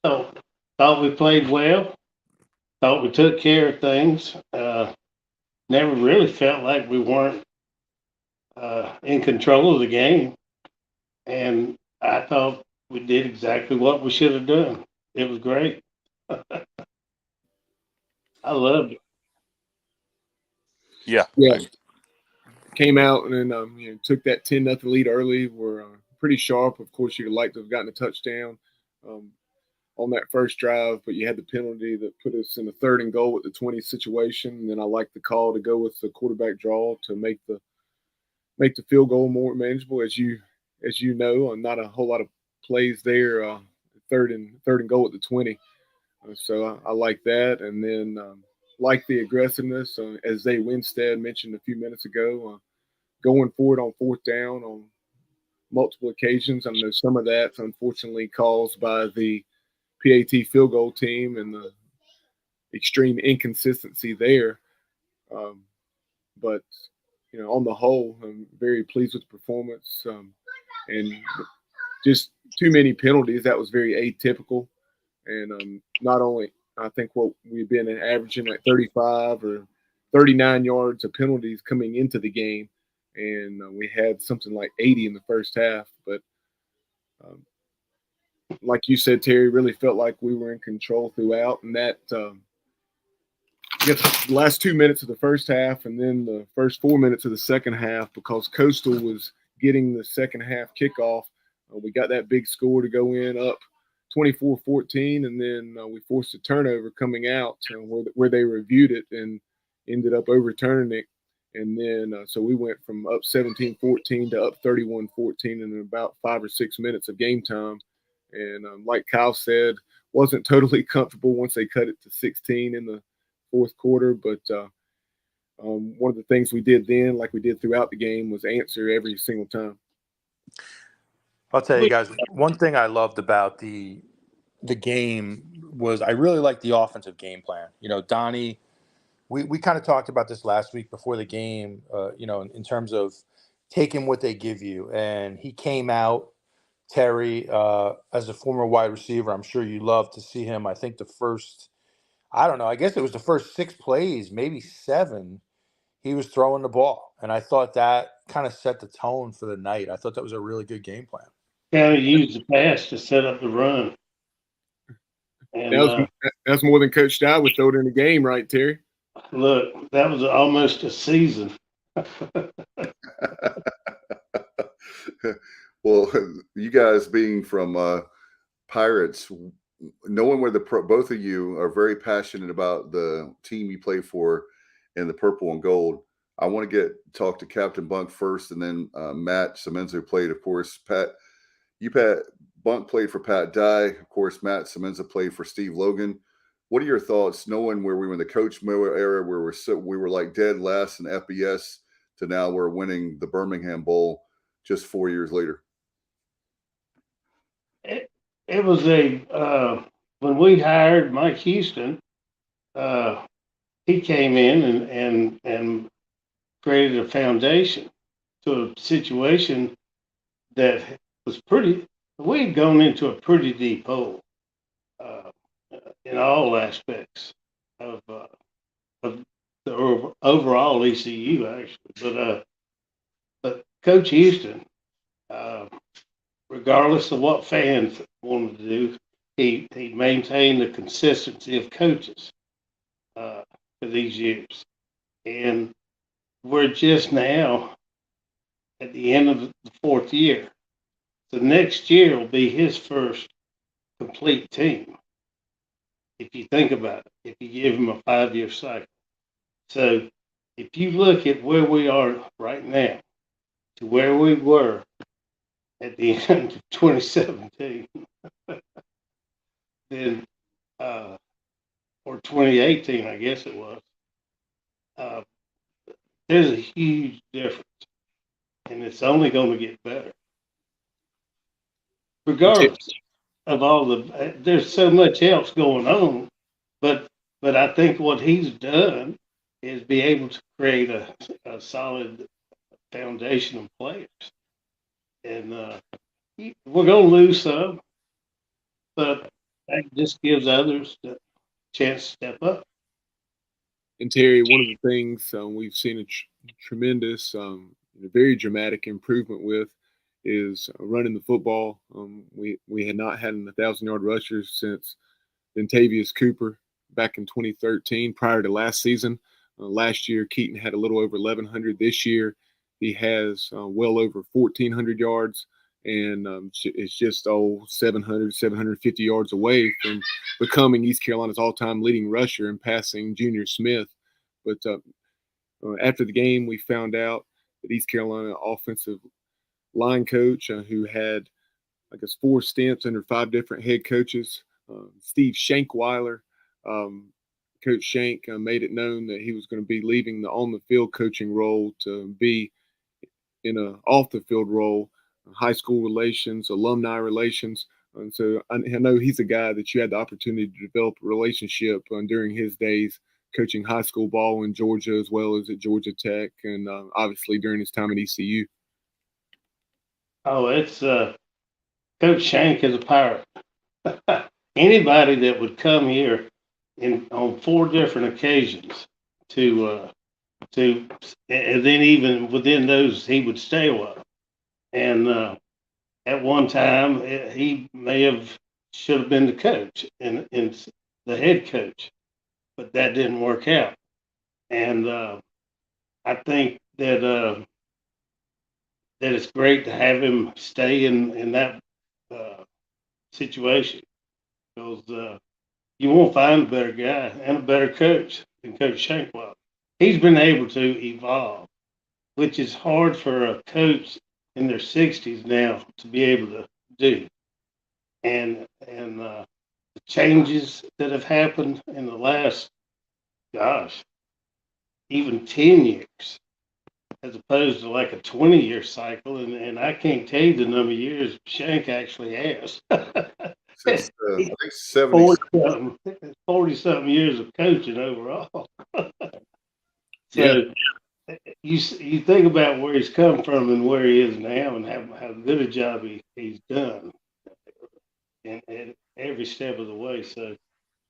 So, thought we played well. Thought we took care of things. Never really felt like we weren't in control of the game. And I thought we did exactly what we should have done. It was great. I loved it. Yeah. Yeah, came out and then took that 10-0 lead early. We're pretty sharp. Of course, you'd like to have gotten a touchdown on that first drive, but you had the penalty that put us in a 3rd and goal with the 20 situation. And then I like the call to go with the quarterback draw to make the field goal more manageable. As you know, not a whole lot of plays there. Third and goal at the 20. So I like that, and then like the aggressiveness, as Zay Winstead mentioned a few minutes ago, going forward on 4th down on multiple occasions. I know some of that's unfortunately caused by the PAT field goal team and the extreme inconsistency there. But on the whole, I'm very pleased with the performance, and just too many penalties. That was very atypical. And not only, I think what we've been averaging like 35 or 39 yards of penalties coming into the game, and we had something like 80 in the first half. But like you said, Terry, really felt like we were in control throughout, and that I guess the last 2 minutes of the first half and then the first 4 minutes of the second half, because Coastal was getting the second half kickoff, we got that big score to go in up 24-14, and then we forced a turnover coming out where they reviewed it and ended up overturning it. And then so we went from up 17-14 to up 31-14 in about 5 or 6 minutes of game time. And like Kyle said, wasn't totally comfortable once they cut it to 16 in the fourth quarter. But one of the things we did then, like we did throughout the game, was answer every single time. I'll tell you guys, one thing I loved about the game was I really liked the offensive game plan. Donnie, we kind of talked about this last week before the game, in terms of taking what they give you. And he came out, Terry, as a former wide receiver. I'm sure you love to see him. I think I guess it was the first 6 plays, maybe 7, he was throwing the ball. And I thought that kind of set the tone for the night. I thought that was a really good game plan. Kind of used the pass to set up the run. And that's more than Coach Dye would throw it in the game, right, Terry? Look, that was almost a season. Well, you guys being from Pirates, knowing where both of you are very passionate about the team you play for in the purple and gold. I want to talk to Captain Bunk first, and then Matt Semenza, who played, of course. Bunk played for Pat Dye. Of course, Matt Semenza played for Steve Logan. What are your thoughts, knowing where we were in the Coach Miller era, where we were like dead last in FBS, to now we're winning the Birmingham Bowl just 4 years later? It was when we hired Mike Houston, he came in and created a foundation to a situation that was pretty. We had gone into a pretty deep hole in all aspects of the overall ECU, actually. But Coach Houston, regardless of what fans wanted to do, he maintained the consistency of coaches for these years. And we're just now at the end of the 4th year. So next year will be his first complete team, if you think about it, if you give him a 5-year cycle. So if you look at where we are right now to where we were at the end of 2017, then or 2018, I guess it was, there's a huge difference, and it's only going to get better. Regardless, of all the. There's so much else going on, but I think what he's done is be able to create a solid foundation of players, and we're going to lose some, but that just gives others the chance to step up. And Terry, one of the things we've seen a tremendous, very dramatic improvement with is running the football. We had not had an 1,000-yard rusher since Ventavious Cooper back in 2013, prior to last season. Last year, Keaton had a little over 1,100. This year, he has well over 1,400 yards, and it's just 700, 750 yards away from becoming East Carolina's all-time leading rusher and passing Junior Smith. But after the game, we found out that East Carolina offensive line coach, who had, I guess, 4 stints under 5 different head coaches, Steve Shankweiler, Coach Shank made it known that he was going to be leaving the on-the-field coaching role to be in an off-the-field role, high school relations, alumni relations. And so I know he's a guy that you had the opportunity to develop a relationship during his days coaching high school ball in Georgia as well as at Georgia Tech, and obviously during his time at ECU. Oh, it's Coach Shank is a pirate. Anybody that would come here on 4 different occasions to and then even within those he would stay away. And at one time he should have been the coach and the head coach, but that didn't work out. And I think that it's great to have him stay in that situation, because you won't find a better guy and a better coach than Coach Shankwell. He's been able to evolve, which is hard for a coach in their 60s now to be able to do. And the changes that have happened in the last, even 10 years, as opposed to like a 20-year cycle. And I can't tell you the number of years Shank actually has. Since I think 70. 40-something years of coaching overall. Yeah. So you think about where he's come from and where he is now, and how good a job he's done, and every step of the way. So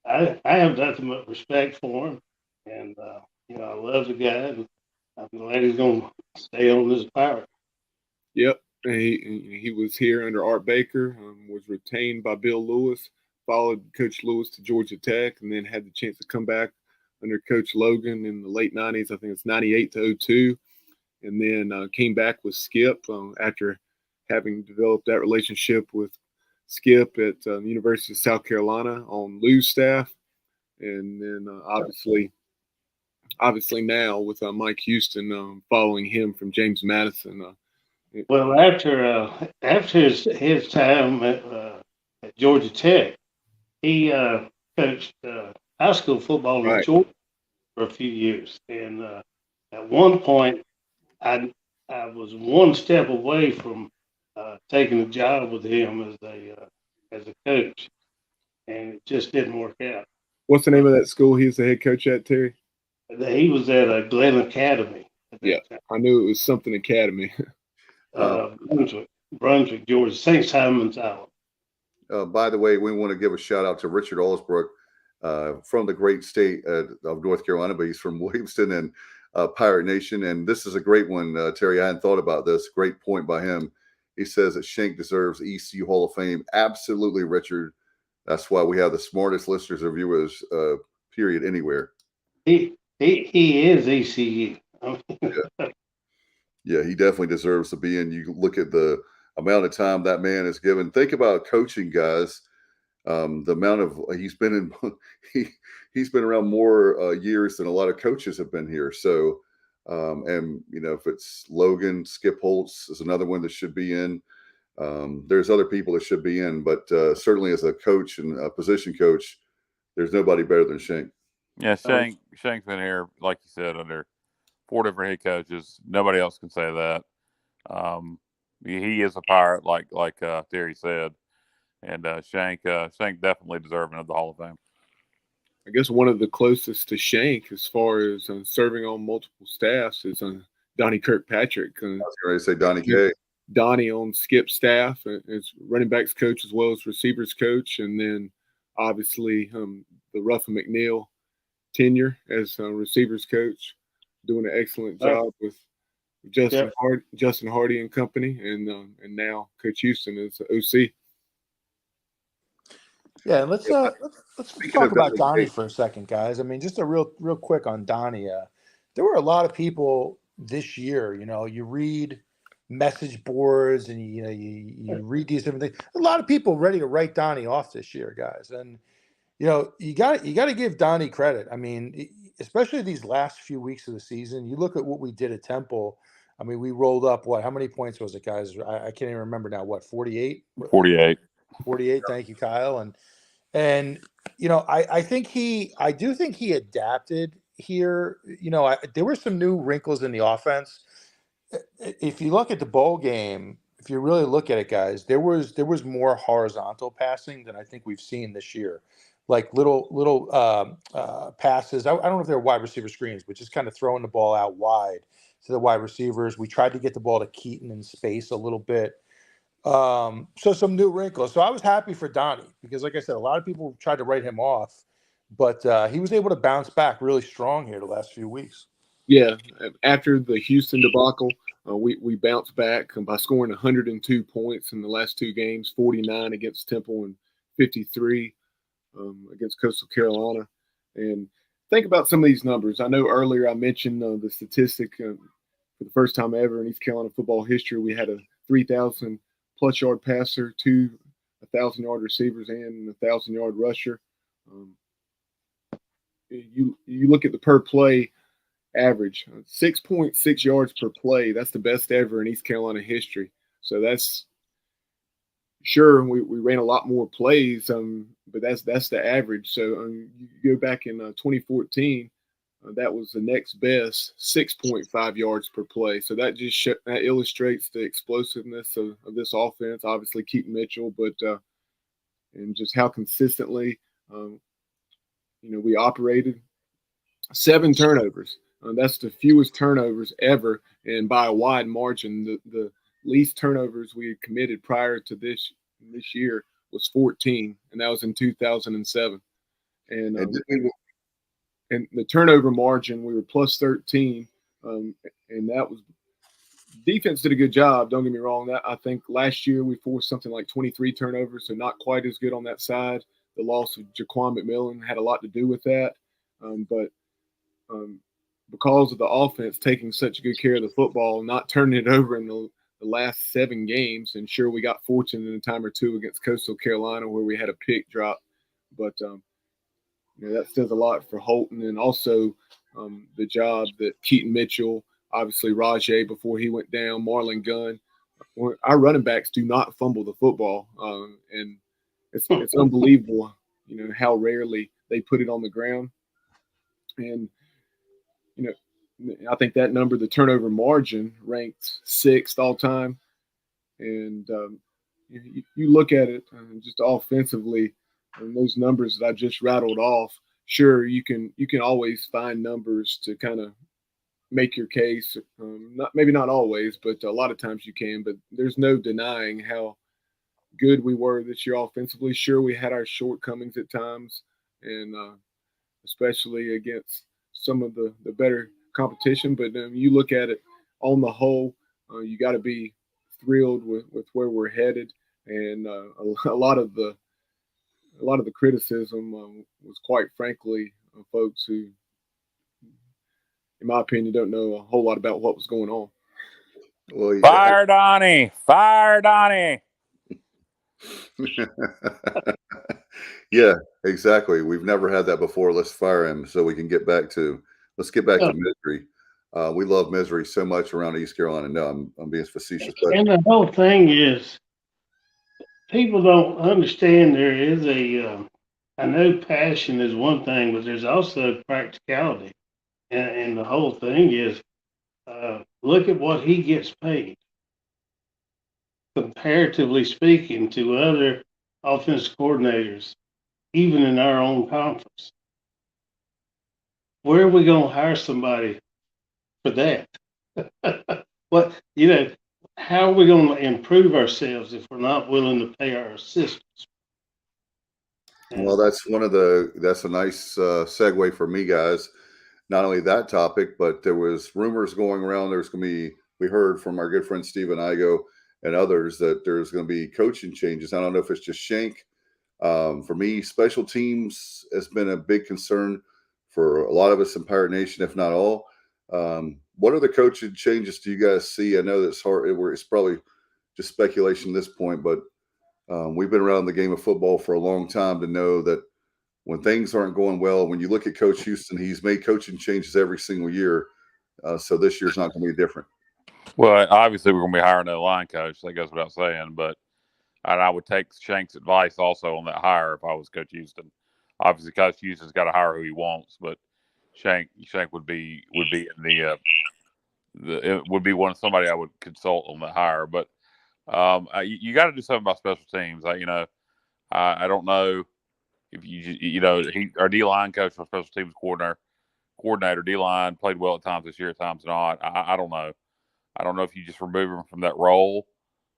I have nothing but respect for him, and I love the guy, and I'm glad he's going to stay on this pirate. Yep. He was here under Art Baker, was retained by Bill Lewis, followed Coach Lewis to Georgia Tech, and then had the chance to come back under Coach Logan in the late 90s. I think it's 98 to 02. And then came back with Skip after having developed that relationship with Skip at the University of South Carolina on Lou's staff. And then obviously now with Mike Houston following him from James Madison. Well, after his time at Georgia Tech, he coached high school football in Georgia for a few years, and at one point, I was one step away from taking a job with him as a coach, and it just didn't work out. What's the name of that school he was the head coach at, Terry? He was at Glen Academy. Yeah, time. I knew it was something Academy. Brunswick, Georgia, St. Simon's Island. By the way, we want to give a shout out to Richard Allsbrook from the great state of North Carolina, but he's from Williamston and Pirate Nation. And this is a great one, Terry. I hadn't thought about this. Great point by him. He says that Shank deserves ECU Hall of Fame. Absolutely, Richard. That's why we have the smartest listeners or viewers, period, anywhere. He is ECU. Yeah, he definitely deserves to be in. You look at the amount of time that man is given. Think about coaching, guys. The amount of he's been in, he's been around more years than a lot of coaches have been here. So, and if it's Logan, Skip Holtz is another one that should be in. There's other people that should be in, but certainly as a coach and a position coach, there's nobody better than Shank. Yeah, Shank's been here, like you said, under 4 different head coaches. Nobody else can say that. He is a pirate, like Terry said. And Shank definitely deserving of the Hall of Fame. I guess one of the closest to Shank as far as serving on multiple staffs is Donnie Kirkpatrick. I was going to say Donnie Gay. Donnie on Skip's staff as running backs coach as well as receivers coach, and then obviously the Ruffin McNeil tenure as receivers coach, doing an excellent job with Justin Hardy and company, and now Coach Houston is OC. Yeah, let's talk about Donnie for a second, guys. I mean, just a real quick on Donnie. There were a lot of people this year. You read message boards and you read these different things. A lot of people ready to write Donnie off this year, guys. And you got to give Donnie credit. I mean, especially these last few weeks of the season. You look at what we did at Temple. I mean, we rolled up how many points was it, guys? I can't even remember now. 48? 48. 48. Thank you, Kyle. And I do think he adapted here. There were some new wrinkles in the offense. If you look at the bowl game, if you really look at it, guys, there was more horizontal passing than I think we've seen this year. Like little passes. I don't know if they're wide receiver screens, but just kind of throwing the ball out wide to the wide receivers. We tried to get the ball to Keaton in space a little bit. So some new wrinkles. So I was happy for Donnie because, like I said, a lot of people tried to write him off, but he was able to bounce back really strong here the last few weeks. Yeah, after the Houston debacle, we bounced back by scoring 102 points in the last two games, 49 against Temple and 53 against Coastal Carolina. And think about some of these numbers. I know earlier I mentioned the statistic for the first time ever in East Carolina football history, we had a 3,000 plus yard passer, 2 1,000-yard receivers, and a 1,000-yard rusher. You look at the per play average, 6.6 yards per play. That's the best ever in East Carolina history. So that's sure we ran a lot more plays, but that's the average. So you go back in 2014. That was the next best, 6.5 yards per play. So that just that illustrates the explosiveness of this offense. Obviously, Keaton Mitchell, but and just how consistently, we operated. 7 turnovers. That's the fewest turnovers ever, and by a wide margin. The least turnovers we had committed prior to this year was 14, and that was in 2007. And the turnover margin, we were plus 13, and that was defense did a good job. Don't get me wrong. I think last year we forced something like 23 turnovers, so not quite as good on that side. The loss of Jaquan McMillan had a lot to do with that, but because of the offense taking such good care of the football, not turning it over in the last 7 games, and sure we got fortunate in a time or two against Coastal Carolina where we had a pick drop, but that says a lot for Holton, and also the job that Keaton Mitchell, obviously Rajay before he went down, Marlon Gunn. Our running backs do not fumble the football, and it's unbelievable, how rarely they put it on the ground. And I think that number, the turnover margin, ranked 6th all time. And you look at it just offensively. And those numbers that I just rattled off, sure, you can always find numbers to kind of make your case. Maybe not always, but a lot of times you can. But there's no denying how good we were this year offensively. Sure, we had our shortcomings at times, and especially against some of the better competition. But you look at it on the whole, you got to be thrilled with where we're headed, and a lot of the criticism was, quite frankly, folks who, in my opinion, don't know a whole lot about what was going on. Well, Fire Donnie! Fire Donnie! Yeah, exactly. We've never had that before. Let's fire him so we can get back to Misery. We love Misery so much around East Carolina. No, I'm being facetious. But And the whole thing is, people don't understand there is I know passion is one thing, but there's also practicality. And the whole thing is, look at what he gets paid. Comparatively speaking to other offensive coordinators, even in our own conference. Where are we going to hire somebody for that? What, how are we going to improve ourselves if we're not willing to pay our assistants? Well, that's a nice segue for me, guys. Not only that topic, but there was rumors going around. We heard from our good friend Steven Igo and others that there's going to be coaching changes. I don't know if it's just Shank. For me, special teams has been a big concern for a lot of us in Pirate Nation, if not all. What are the coaching changes do you guys see? I know that's hard. It's probably just speculation at this point, but we've been around the game of football for a long time to know that when things aren't going well, when you look at Coach Houston, he's made coaching changes every single year. So this year's not going to be different. Well, obviously, we're going to be hiring a line coach. That goes without saying. But I would take Shank's advice also on that hire if I was Coach Houston. Obviously, Coach Houston's got to hire who he wants, but Shank would be in it would be somebody I would consult on the hire. But you got to do something about special teams. I don't know if our D line coach or special teams coordinator D line played well at times this year, at times not. I don't know. I don't know if you just remove him from that role,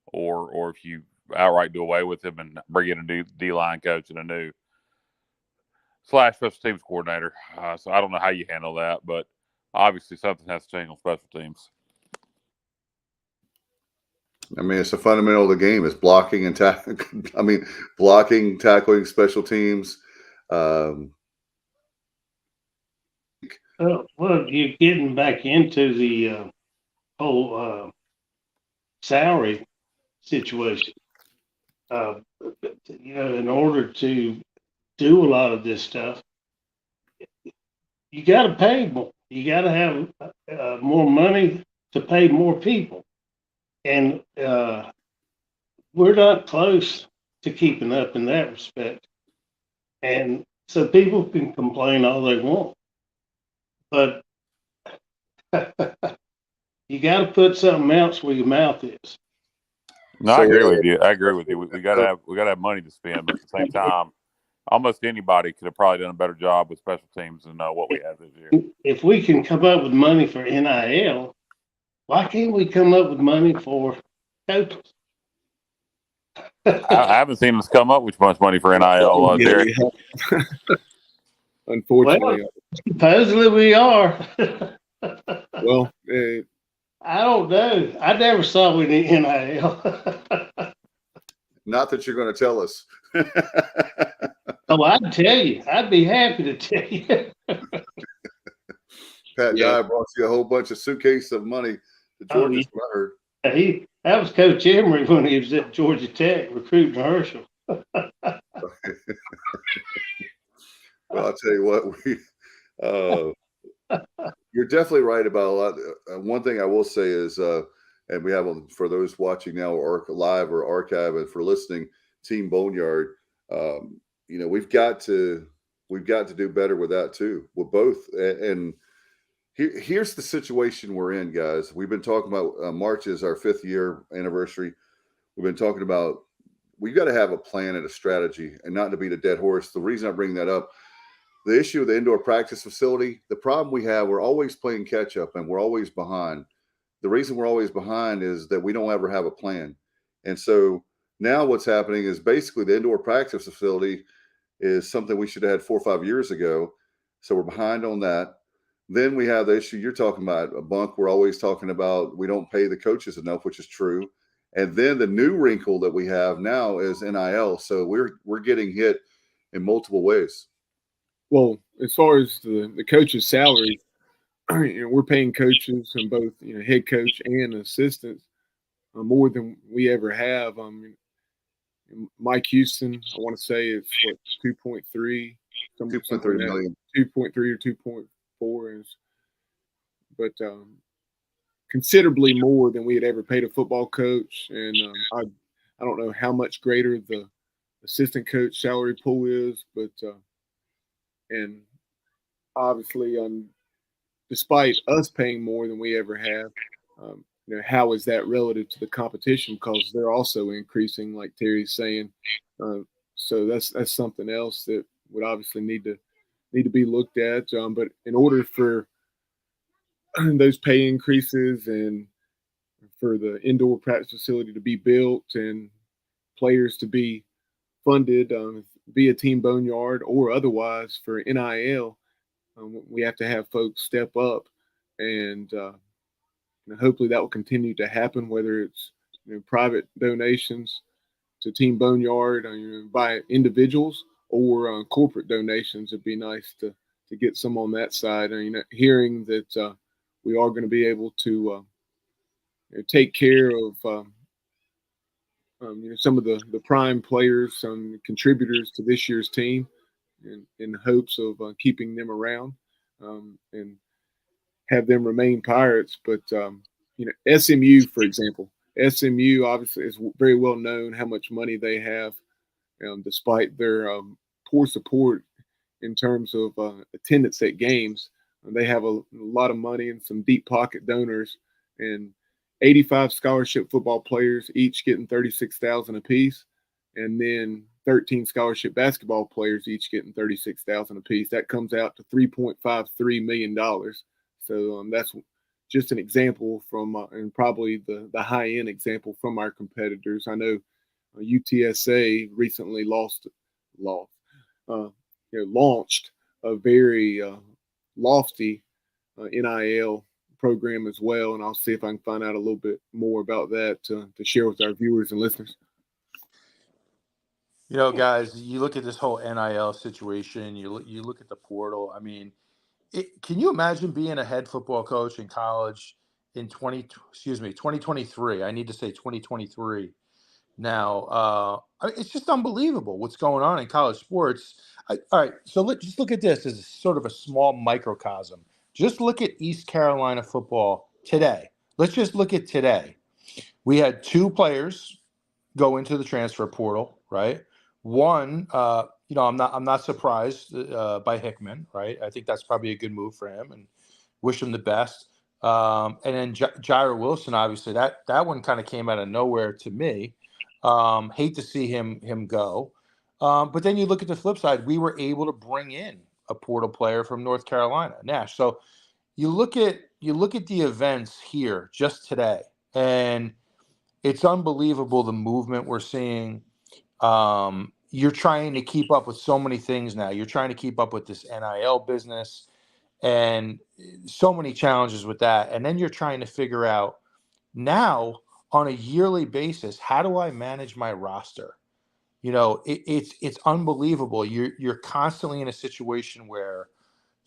or if you outright do away with him and bring in a new D line coach and a new / special teams coordinator. So I don't know how you handle that, but obviously something has to change on special teams. I mean, it's a fundamental of the game. It's blocking and blocking, tackling, special teams. Well, you're getting back into the whole salary situation. In order to do a lot of this stuff, you got to pay more. You got to have more money to pay more people. And we're not close to keeping up in that respect. And so people can complain all they want. But you got to put something else where your mouth is. No, I agree with you. We got to have money to spend, but at the same time, almost anybody could have probably done a better job with special teams than what we have this year. If we can come up with money for NIL, why can't we come up with money for coaches? I haven't seen us come up with much money for NIL, Derek. Unfortunately. Well, supposedly we are. Well, I don't know. I never saw we need NIL. Not that you're going to tell us. Oh, I'd tell you. I'd be happy to tell you. Pat Dye brought you a whole bunch of suitcases of money to Georgia. I heard. That was Coach Emery when he was at Georgia Tech recruiting Herschel. Well, I'll tell you what, you're definitely right about a lot. One thing I will say is, and we have for those watching now or live or archive, and for listening, Team Boneyard, we've got to do better with that too. With both, and here's the situation we're in, guys. We've been talking about March is our 5th year anniversary. We've been talking about we've got to have a plan and a strategy, and not to beat a dead horse. The reason I bring that up, the issue of the indoor practice facility, the problem we have, we're always playing catch up and we're always behind. The reason we're always behind is that we don't ever have a plan. And so now what's happening is basically the indoor practice facility is something we should have had 4 or 5 years ago. So we're behind on that. Then we have the issue you're talking about, a bunk. We're always talking about we don't pay the coaches enough, which is true. And then the new wrinkle that we have now is NIL. So we're getting hit in multiple ways. Well, as far as the coaches' salaries, we're paying coaches and both head coach and assistants more than we ever have. Mike Houston, I want to say it's 2.3, 2.3 million, 2.3 or 2.4 is, but considerably more than we had ever paid a football coach. And I don't know how much greater the assistant coach salary pool is, but and obviously, despite us paying more than we ever have, how is that relative to the competition? Because they're also increasing, like Terry's saying. So that's something else that would obviously need to be looked at. But in order for those pay increases and for the indoor practice facility to be built and players to be funded via Team Boneyard or otherwise for NIL, we have to have folks step up, and hopefully that will continue to happen. Whether it's private donations to Team Boneyard by individuals or corporate donations, it'd be nice to get some on that side. Hearing that we are going to be able to take care of some of the prime players, some contributors to this year's team, in hopes of keeping them around and have them remain Pirates. But SMU, for example, SMU obviously is very well known how much money they have, despite their poor support in terms of attendance at games. They have a lot of money and some deep pocket donors, and 85 scholarship football players, each getting $36,000 apiece, and then 13 scholarship basketball players, each getting $36,000 apiece. That comes out to $3.53 million. So that's just an example from, and probably the high end example from our competitors. I know UTSA recently launched a very lofty NIL program as well, and I'll see if I can find out a little bit more about that to share with our viewers and listeners. Guys, you look at this whole NIL situation. You look at the portal. I mean, can you imagine being a head football coach in college in 2023? I need to say 2023. Now, it's just unbelievable what's going on in college sports. All right, so let's just look at this as sort of a small microcosm. Just look at East Carolina football today. Let's just look at today. We had 2 players go into the transfer portal, right? One, I'm not surprised by Hickman, right? I think that's probably a good move for him, and wish him the best. And then Jair Wilson, obviously, that one kind of came out of nowhere to me. Hate to see him go. But then you look at the flip side. We were able to bring in a portal player from North Carolina, Nash. So you look at the events here just today, and it's unbelievable the movement we're seeing. You're trying to keep up with so many things now. You're trying to keep up with this NIL business and so many challenges with that. And then you're trying to figure out now on a yearly basis, how do I manage my roster? It's unbelievable. You're constantly in a situation where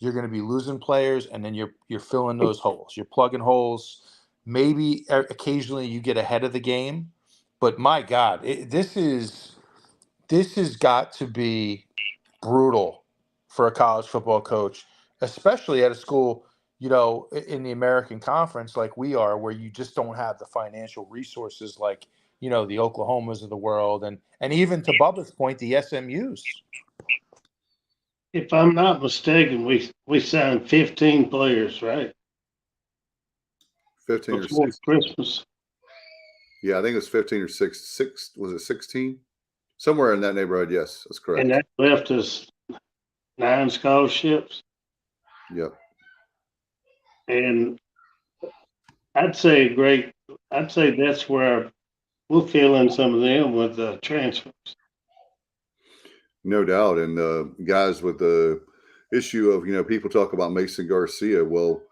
you're going to be losing players, and then you're filling those holes. You're plugging holes. Maybe occasionally you get ahead of the game, but my God, this has got to be brutal for a college football coach, especially at a school, in the American Conference like we are, where you just don't have the financial resources like, the Oklahomas of the world, and even to Bubba's point, the SMUs. If I'm not mistaken, we signed 15 players, right? 15 or Before 16. Christmas. Yeah, I think it was 15 or 6. Was it 16? Somewhere in that neighborhood. Yes, that's correct. And that left us 9 scholarships. Yep. And I'd say that's where we'll fill in some of them with the transfers. No doubt. And guys, with the issue of, people talk about Mason Garcia. Well,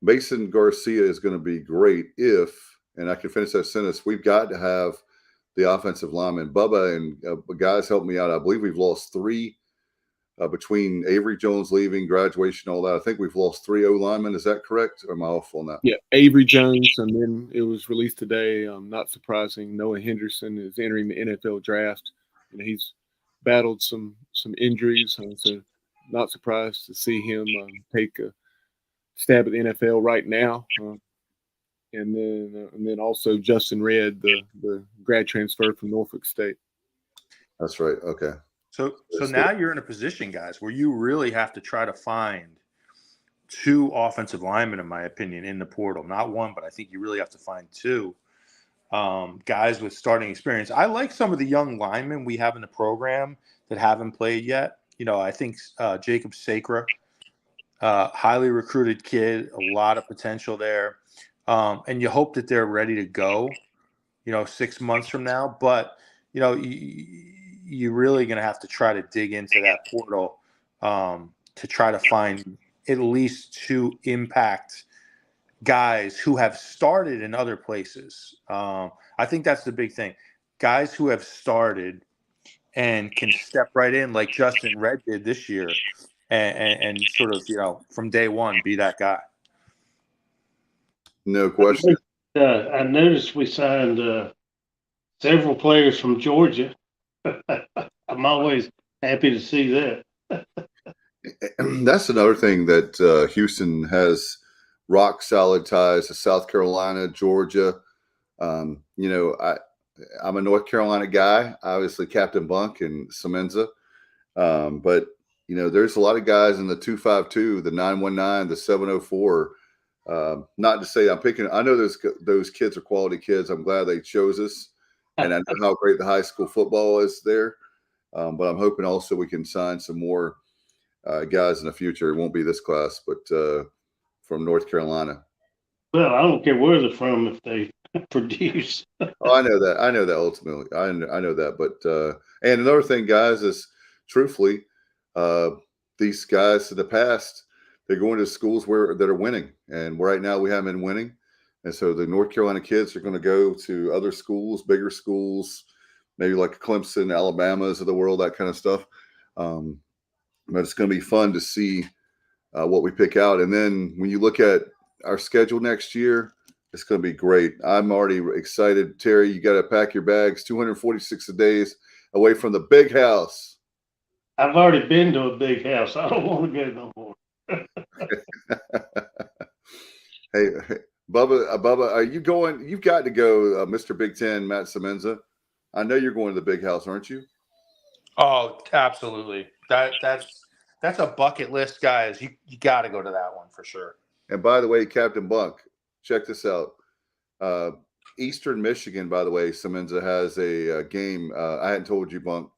Mason Garcia is going to be great if, and I can finish that sentence, we've got to have the offensive lineman. Bubba and guys help me out. I believe we've lost 3 between Avery Jones leaving, graduation, all that. I think we've lost 3 O-linemen. Is that correct? Or am I off on that? Yeah, Avery Jones, and then it was released today. Not surprising, Noah Henderson is entering the NFL draft. He's battled some injuries, so not surprised to see him take a stab at the NFL right now. And then also Justin Redd, the grad transfer from Norfolk State. That's right. Okay. So now you're in a position, guys, where you really have to try to find 2 offensive linemen, in my opinion, in the portal. Not 1, but I think you really have to find 2. guys with starting experience. I like some of the young linemen we have in the program that haven't played yet. I think Jacob Sacra, highly recruited kid, a lot of potential there. And you hope that they're ready to go, 6 months from now. But, you're really going to have to try to dig into that portal to try to find at least 2 impact guys who have started in other places. I think that's the big thing. Guys who have started and can step right in like Justin Red did this year and sort of, from day one, be that guy. No question. I noticed we signed several players from Georgia. I'm always happy to see that. That's another thing that Houston has rock solid ties to South Carolina, Georgia. I'm a North Carolina guy, obviously Captain Bunk and Semenza. But there's a lot of guys in the 252, the 919, the 704. Not to say I'm picking. I know those kids are quality kids. I'm glad they chose us, and I know how great the high school football is there. But I'm hoping also we can sign some more guys in the future. It won't be this class, but from North Carolina. Well, I don't care where they're from if they produce. Oh, I know that. I know that ultimately. I know that. But and another thing, guys, is truthfully, these guys in the past, they're going to schools that are winning, and right now we haven't been winning, and so the North Carolina kids are going to go to other schools, bigger schools, maybe like Clemson, Alabama's of the world, that kind of stuff. But it's going to be fun to see what we pick out, and then when you look at our schedule next year, it's going to be great. I'm already excited. Terry, you got to pack your bags. 246 days away from the big house. I've already been to a big house. I don't want to go no more. Hey, Bubba, are you going? You've got to go, Mr. Big Ten, Matt Semenza. I know you're going to the big house, aren't you? Oh, absolutely. That's a bucket list, guys. You got to go to that one for sure. And by the way, Captain Bunk, check this out. Eastern Michigan, by the way, Semenza has a game. I hadn't told you, Bunk,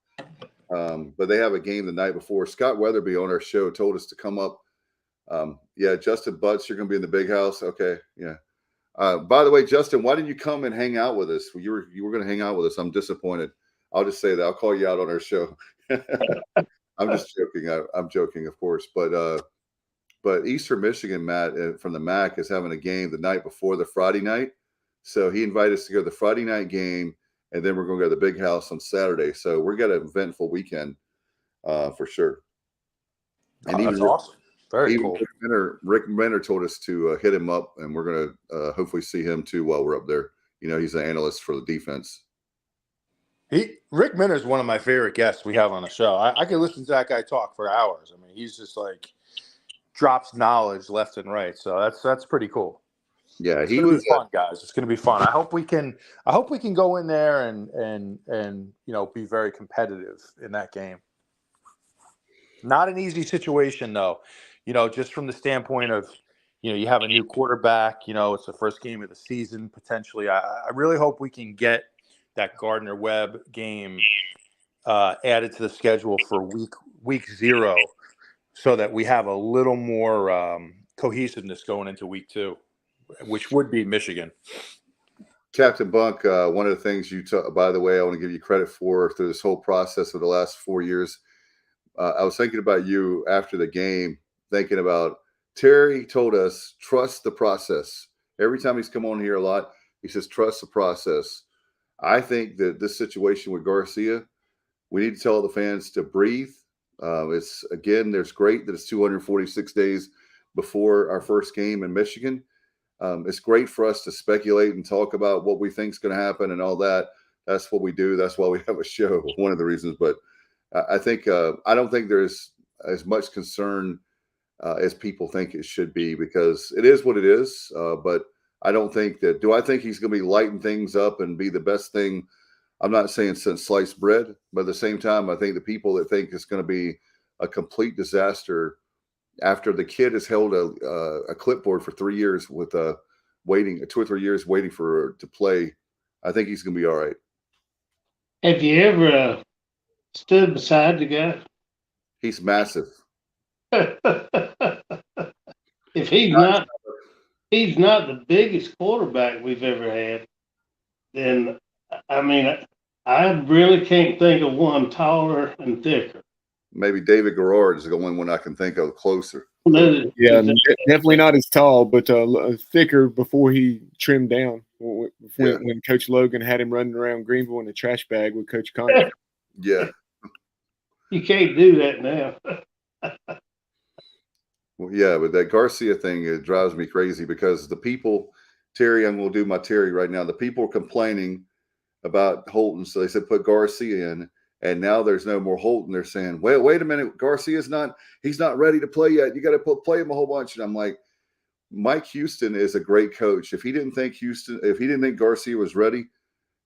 but they have a game the night before. Scott Weatherby on our show told us to come up. Yeah, Justin Butts, you're going to be in the big house. Okay, yeah. By the way, Justin, why didn't you come and hang out with us? You were going to hang out with us. I'm disappointed. I'll just say that. I'll call you out on our show. I'm just joking. I'm joking, of course. But Eastern Michigan, Matt, from the MAC, is having a game the night before the Friday night. So he invited us to go to the Friday night game, and then we're going to go to the big house on Saturday. So we're got an eventful weekend for sure. And that's awesome. Very cool. Rick Mentor told us to hit him up, and we're going to hopefully see him too while we're up there. He's an analyst for the defense. Rick Minter is one of my favorite guests we have on the show. I could listen to that guy talk for hours. I mean, he's just like drops knowledge left and right. So that's pretty cool. Yeah, it's gonna be fun, guys. It's gonna be fun. I hope we can go in there and be very competitive in that game. Not an easy situation though. Just from the standpoint of you have a new quarterback. It's the first game of the season potentially. I really hope we can get that Gardner Webb game added to the schedule for week 0, so that we have a little more cohesiveness going into week 2, which would be Michigan. Captain Bunk, one of the things by the way, I want to give you credit for through this whole process of the last 4 years. I was thinking about you after the game, thinking about Terry told us, trust the process. Every time he's come on here a lot, he says, trust the process. I think that this situation with Garcia, we need to tell the fans to breathe. There's great that it's 246 days before our first game in Michigan. It's great for us to speculate and talk about what we think is going to happen and all that. That's what we do. That's why we have a show, one of the reasons. But I think I don't think there's as much concern as people think it should be, because it is what it is. But I don't think that – do I think he's going to be lighting things up and be the best thing? I'm not saying since sliced bread, but at the same time, I think the people that think it's going to be a complete disaster after the kid has held a clipboard for 3 years with 2 or 3 years waiting to play I think he's going to be all right. Have you ever stood beside the guy? He's massive. If he's not the biggest quarterback we've ever had, then I mean, I really can't think of one taller and thicker. Maybe David Garrard is the only one I can think of closer. Yeah, definitely not as tall, but thicker before he trimmed down. When Coach Logan had him running around Greenville in a trash bag with Coach Connor. Yeah. You can't do that now. Well, yeah, but that Garcia thing, it drives me crazy because the people, Terry, I'm going to do my Terry right now. The people are complaining about Holton, so they said put Garcia in, and now there's no more Holton. They're saying, wait a minute, he's not ready to play yet. You got to play him a whole bunch. And I'm like, Mike Houston is a great coach. If he didn't think Garcia was ready,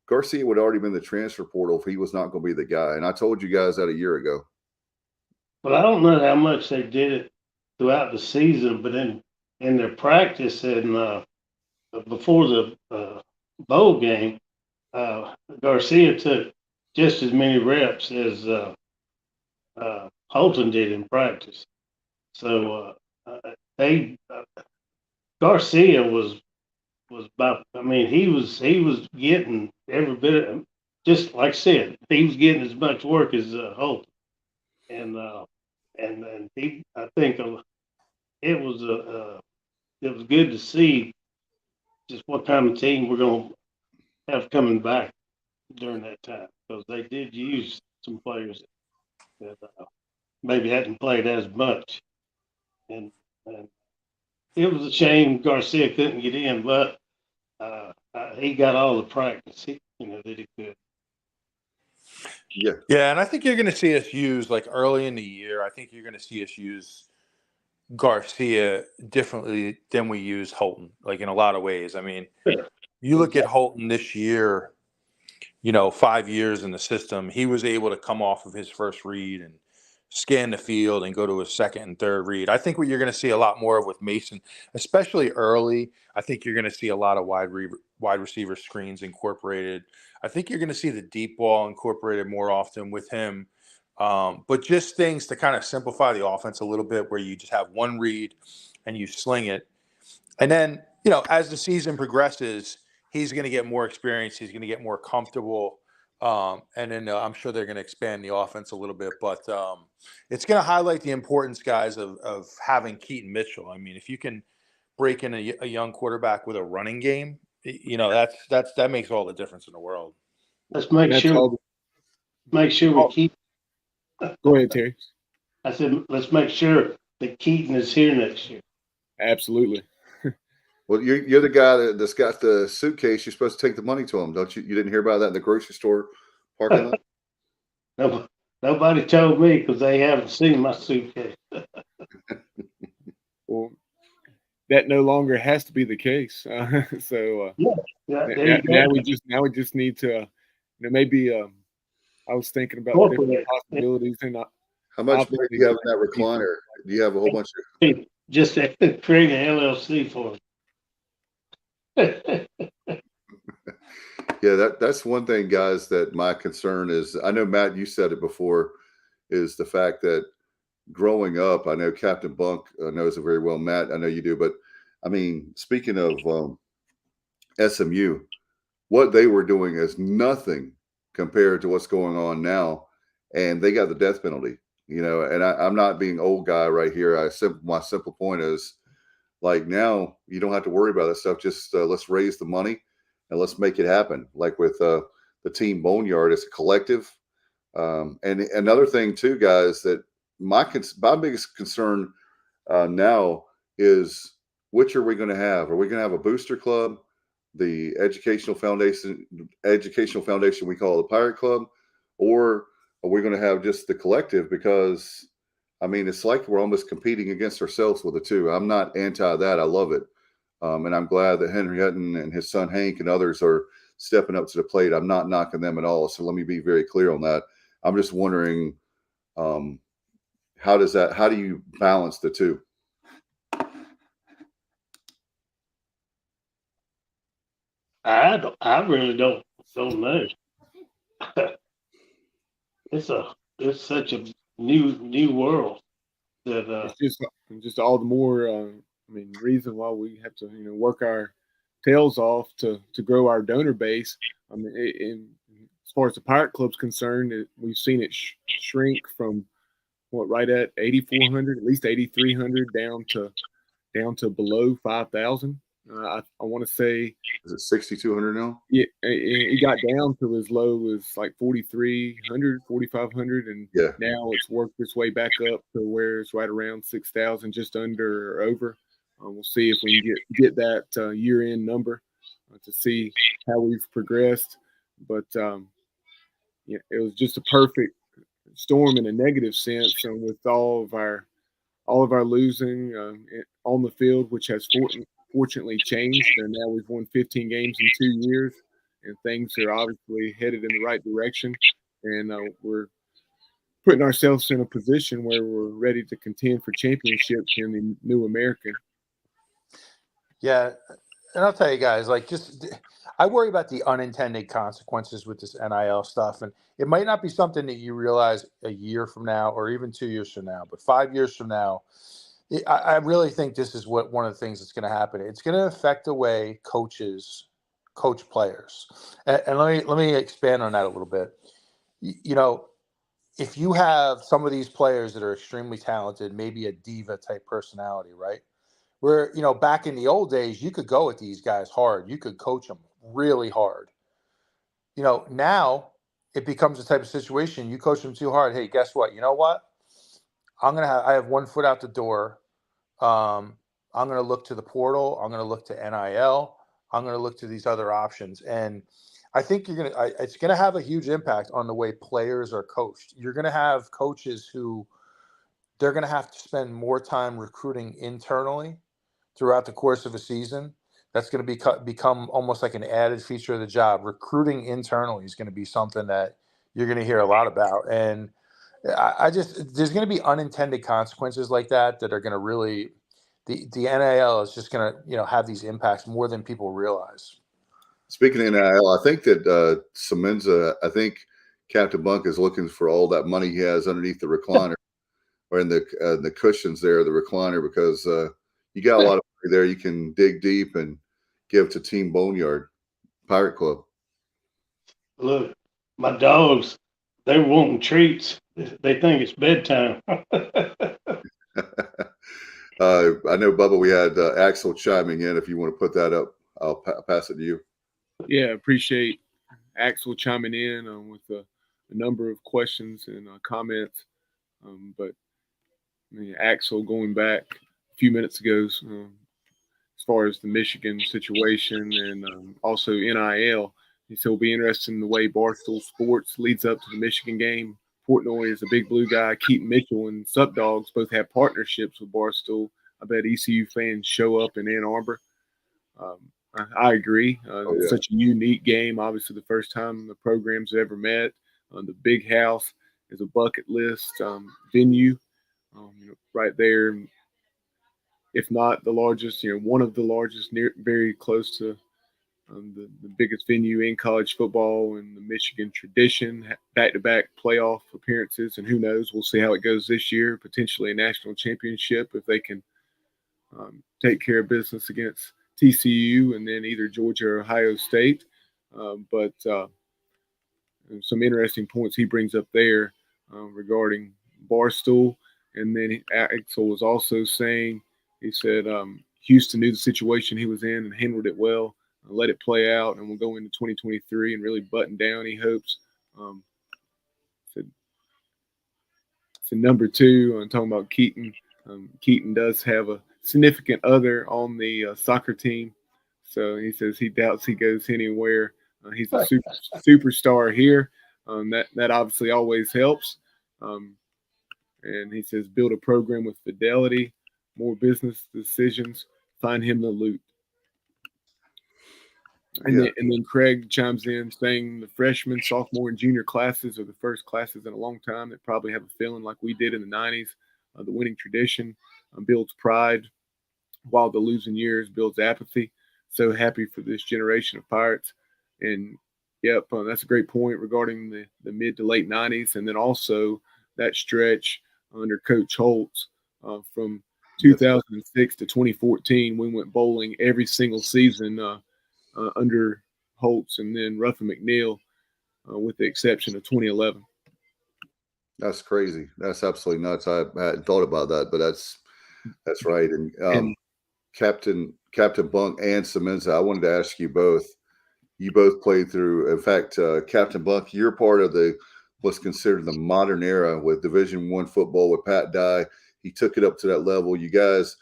Garcia would have already been in the transfer portal if he was not going to be the guy. And I told you guys that a year ago. Well, I don't know how much they did it throughout the season, but in their practice and before the bowl game, Garcia took just as many reps as Holton did in practice. So Garcia was about. I mean, he was getting every bit of, just like I said, he was getting as much work as Holton, and he. I think it was good to see just what kind of team we're going to have coming back during that time, because they did use some players that maybe hadn't played as much, and it was a shame Garcia couldn't get in, but he got all the practice that he could. Yeah, and I think you're going to see us use, like, early in the year, I think you're going to see us use Garcia differently than we use Holton, like, in a lot of ways. I mean, you look at Holton this year, 5 years in the system, he was able to come off of his first read and scan the field and go to his second and third read. I think what you're going to see a lot more of with Mason, especially early, I think you're going to see a lot of wide receiver screens incorporated. I think you're going to see the deep ball incorporated more often with him. But just things to kind of simplify the offense a little bit, where you just have one read and you sling it. And then, as the season progresses, he's going to get more experience. He's going to get more comfortable. And then I'm sure they're going to expand the offense a little bit. But it's going to highlight the importance, guys, of having Keaton Mitchell. I mean, if you can break in a young quarterback with a running game, that makes all the difference in the world. Let's make sure we keep. Go ahead, Terry. I said, let's make sure that Keaton is here next year. Absolutely. Well, you're the guy that's got the suitcase. You're supposed to take the money to him, don't you? You didn't hear about that in the grocery store parking lot? Nobody told me, because they haven't seen my suitcase. Well, that no longer has to be the case. Now we just need to, maybe. I was thinking about different possibilities. And how much money do you have in that recliner? Do you have a whole bunch of? Just create an LLC for it. Yeah, that's one thing, guys, that my concern is. I know, Matt, you said it before, is the fact that growing up, I know Captain Bunk knows it very well. Matt, I know you do. But, I mean, speaking of SMU, what they were doing is nothing compared to what's going on now. And they got the death penalty, and I'm not being old guy right here. My simple point is, like, now you don't have to worry about that stuff. Just let's raise the money and let's make it happen. Like with the team Boneyard, it's a collective. And another thing too, guys, that my biggest concern now is, which are we going to have? Are we going to have a booster club, the educational foundation we call the Pirate Club, or are we going to have just the collective? Because, I mean, it's like we're almost competing against ourselves with the two. I'm not anti that. I love it. And I'm glad that Henry Hutton and his son Hank and others are stepping up to the plate. I'm not knocking them at all. So let me be very clear on that. I'm just wondering, how do you balance the two? I really don't don't know. It's such a new world that It's just all the more. Reason why we have to work our tails off to grow our donor base. As far as the Pirate Club's concerned, we've seen it shrink from right at 8,400, at least 8,300, down to below 5,000. I want to say, Is it 6,200 now? yeah, it got down to as low as like 4,300, 4,500, and Yeah. now it's worked its way back up to where it's right around 6,000, just under or over. We'll see if we can get that year-end number to see how we've progressed. But it was just a perfect storm in a negative sense, and with all of our losing on the field, which has fortunately changed, and now we've won 15 games in 2 years, and things are obviously headed in the right direction, and we're putting ourselves in a position where we're ready to contend for championships in the new American. Yeah, and I'll tell you guys, I worry about the unintended consequences with this NIL stuff, and it might not be something that you realize a year from now or even 2 years from now, but 5 years from now, I really think this is one of the things that's going to happen. It's going to affect the way coaches coach players, and let me expand on that a little bit. If you have some of these players that are extremely talented, maybe a diva type personality, right? Where, back in the old days, you could go at these guys hard. You could coach them really hard. Now it becomes a type of situation. You coach them too hard. Hey, guess what? You know what? I have 1 foot out the door. I'm going to look to the portal. I'm going to look to NIL. I'm going to look to these other options. And I think it's going to have a huge impact on the way players are coached. You're going to have coaches who they're going to have to spend more time recruiting internally throughout the course of a season. That's going to become almost like an added feature of the job. Recruiting internally is going to be something that you're going to hear a lot about. And there's going to be unintended consequences like that are going to really, the NIL is just going to, have these impacts more than people realize. Speaking of NIL, I think that I think Captain Bunk is looking for all that money he has underneath the recliner or in the cushions there, the recliner, because you got a lot of money there. You can dig deep and give to Team Boneyard Pirate Club. look, my dogs, they're wanting treats. They think it's bedtime. I know, Bubba, we had Axel chiming in. If you want to put that up, I'll pass it to you. Yeah, appreciate Axel chiming in with a number of questions and comments. But Axel, going back a few minutes ago, as far as the Michigan situation and also NIL, he said it'll be interesting the way Barstool Sports leads up to the Michigan game. Portnoy is a big blue guy. Keaton Mitchell and Sup Dogs both have partnerships with Barstool. I bet ECU fans show up in Ann Arbor. I agree. It's such a unique game. Obviously, the first time the programs ever met. The Big House is a bucket list venue, right there. If not the largest, one of the largest, very close to the biggest venue in college football in the Michigan tradition, back-to-back playoff appearances, and who knows, we'll see how it goes this year, potentially a national championship if they can take care of business against TCU and then either Georgia or Ohio State. But some interesting points he brings up there regarding Barstool. And then Axel was also saying, he said Houston knew the situation he was in and handled it well, let it play out, and we'll go into 2023 and really button down, he hopes. So number two, I'm talking about Keaton. Keaton does have a significant other on the soccer team. So he says he doubts he goes anywhere. He's a superstar here. That obviously always helps. And he says build a program with fidelity, more business decisions, find him the loot. And then Craig chimes in saying the freshman, sophomore, and junior classes are the first classes in a long time that probably have a feeling like we did in the 90s. The winning tradition builds pride, while the losing years builds apathy. So happy for this generation of Pirates. And Yep, that's a great point regarding the mid to late 90s, and then also that stretch under Coach Holtz from 2006 to 2014. We went bowling every single season under Holtz, and then Ruffin McNeil, with the exception of 2011. That's crazy. That's absolutely nuts. I hadn't thought about that, but that's right. And Captain Bunk and Semenza, I wanted to ask you both. You both played through. In fact, Captain Bunk, you're part of what's considered the modern era with Division I football with Pat Dye. He took it up to that level. You guys,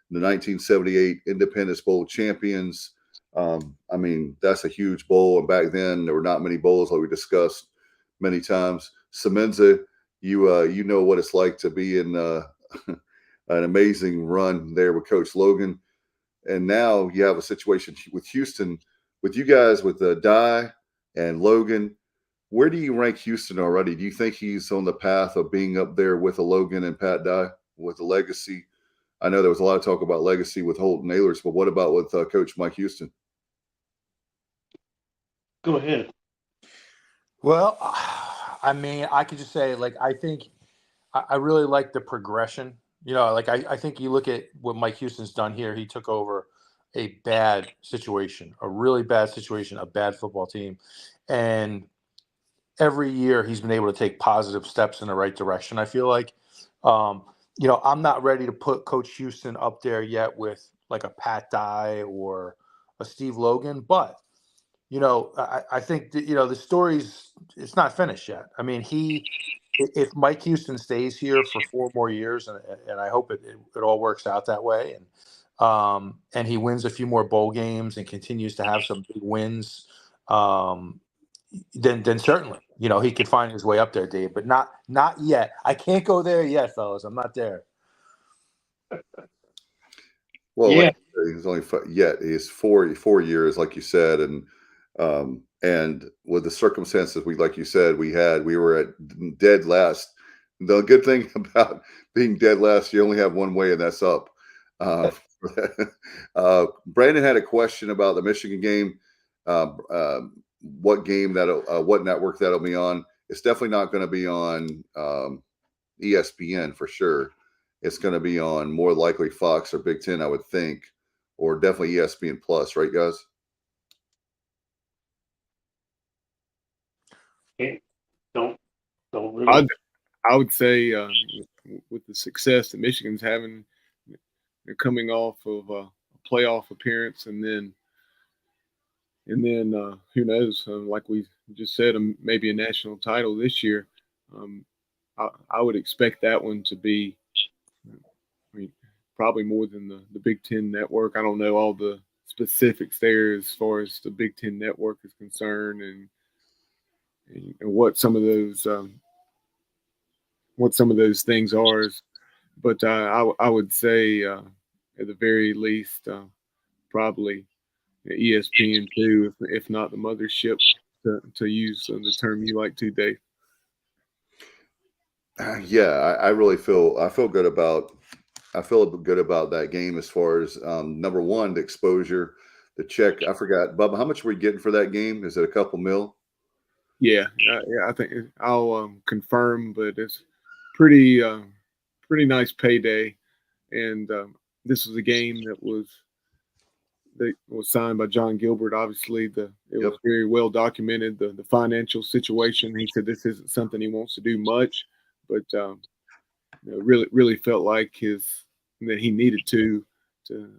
the 1978 Independence Bowl champions. I mean, that's a huge bowl. And back then, there were not many bowls like we discussed many times. Semenza, you know what it's like to be in an amazing run there with Coach Logan. And now you have a situation with Houston, with you guys, with Dye and Logan. Where do you rank Houston already? Do you think he's on the path of being up there with a Logan and Pat Dye, with a legacy? I know there was a lot of talk about legacy with Holton Ahlers, but what about with Coach Mike Houston? Go ahead. Well, I mean, I could just say, like, I think I really like the progression. You know, like I think you look at what Mike Houston's done here. He took over a bad situation, a really bad situation, a bad football team. And every year he's been able to take positive steps in the right direction, I feel like. You know, I'm not ready to put Coach Houston up there yet with like a Pat Dye or a Steve Logan, but you know, I think that, you know, the it's not finished yet. I mean, if Mike Houston stays here for 4 more years, and I hope it all works out that way, and he wins a few more bowl games and continues to have some big wins, then certainly, you know, he could find his way up there, Dave, but not yet. I can't go there yet, fellas. I'm not there. Well, yeah. Like he's only he's 4 years, like you said, and with the circumstances like you said, we were at dead last. The good thing about being dead last, you only have one way, and that's up. Brandon had a question about the Michigan game. What network that'll be on? It's definitely not going to be on ESPN for sure. It's going to be on more likely Fox or Big Ten, I would think, or definitely ESPN Plus, right, guys? Don't really. I would say with the success that Michigan's having, they're coming off of a playoff appearance, and then who knows? Like we just said, maybe a national title this year. I would expect that one to be, probably more than the Big Ten network. I don't know all the specifics there as far as the Big Ten network is concerned, and what some of those things are. But I would say at the very least, probably ESPN2, if not the mothership, to use the term you like to, Dave. Yeah, I really feel good about that game as far as number one, the exposure, the check. I forgot, Bubba, how much were we getting for that game? Is it a couple mil? Yeah, I think I'll confirm, but it's pretty nice payday. And this was a game that was signed by John Gilbert. Obviously, it was very well documented, the financial situation. He said this isn't something he wants to do much, but really felt like that he needed to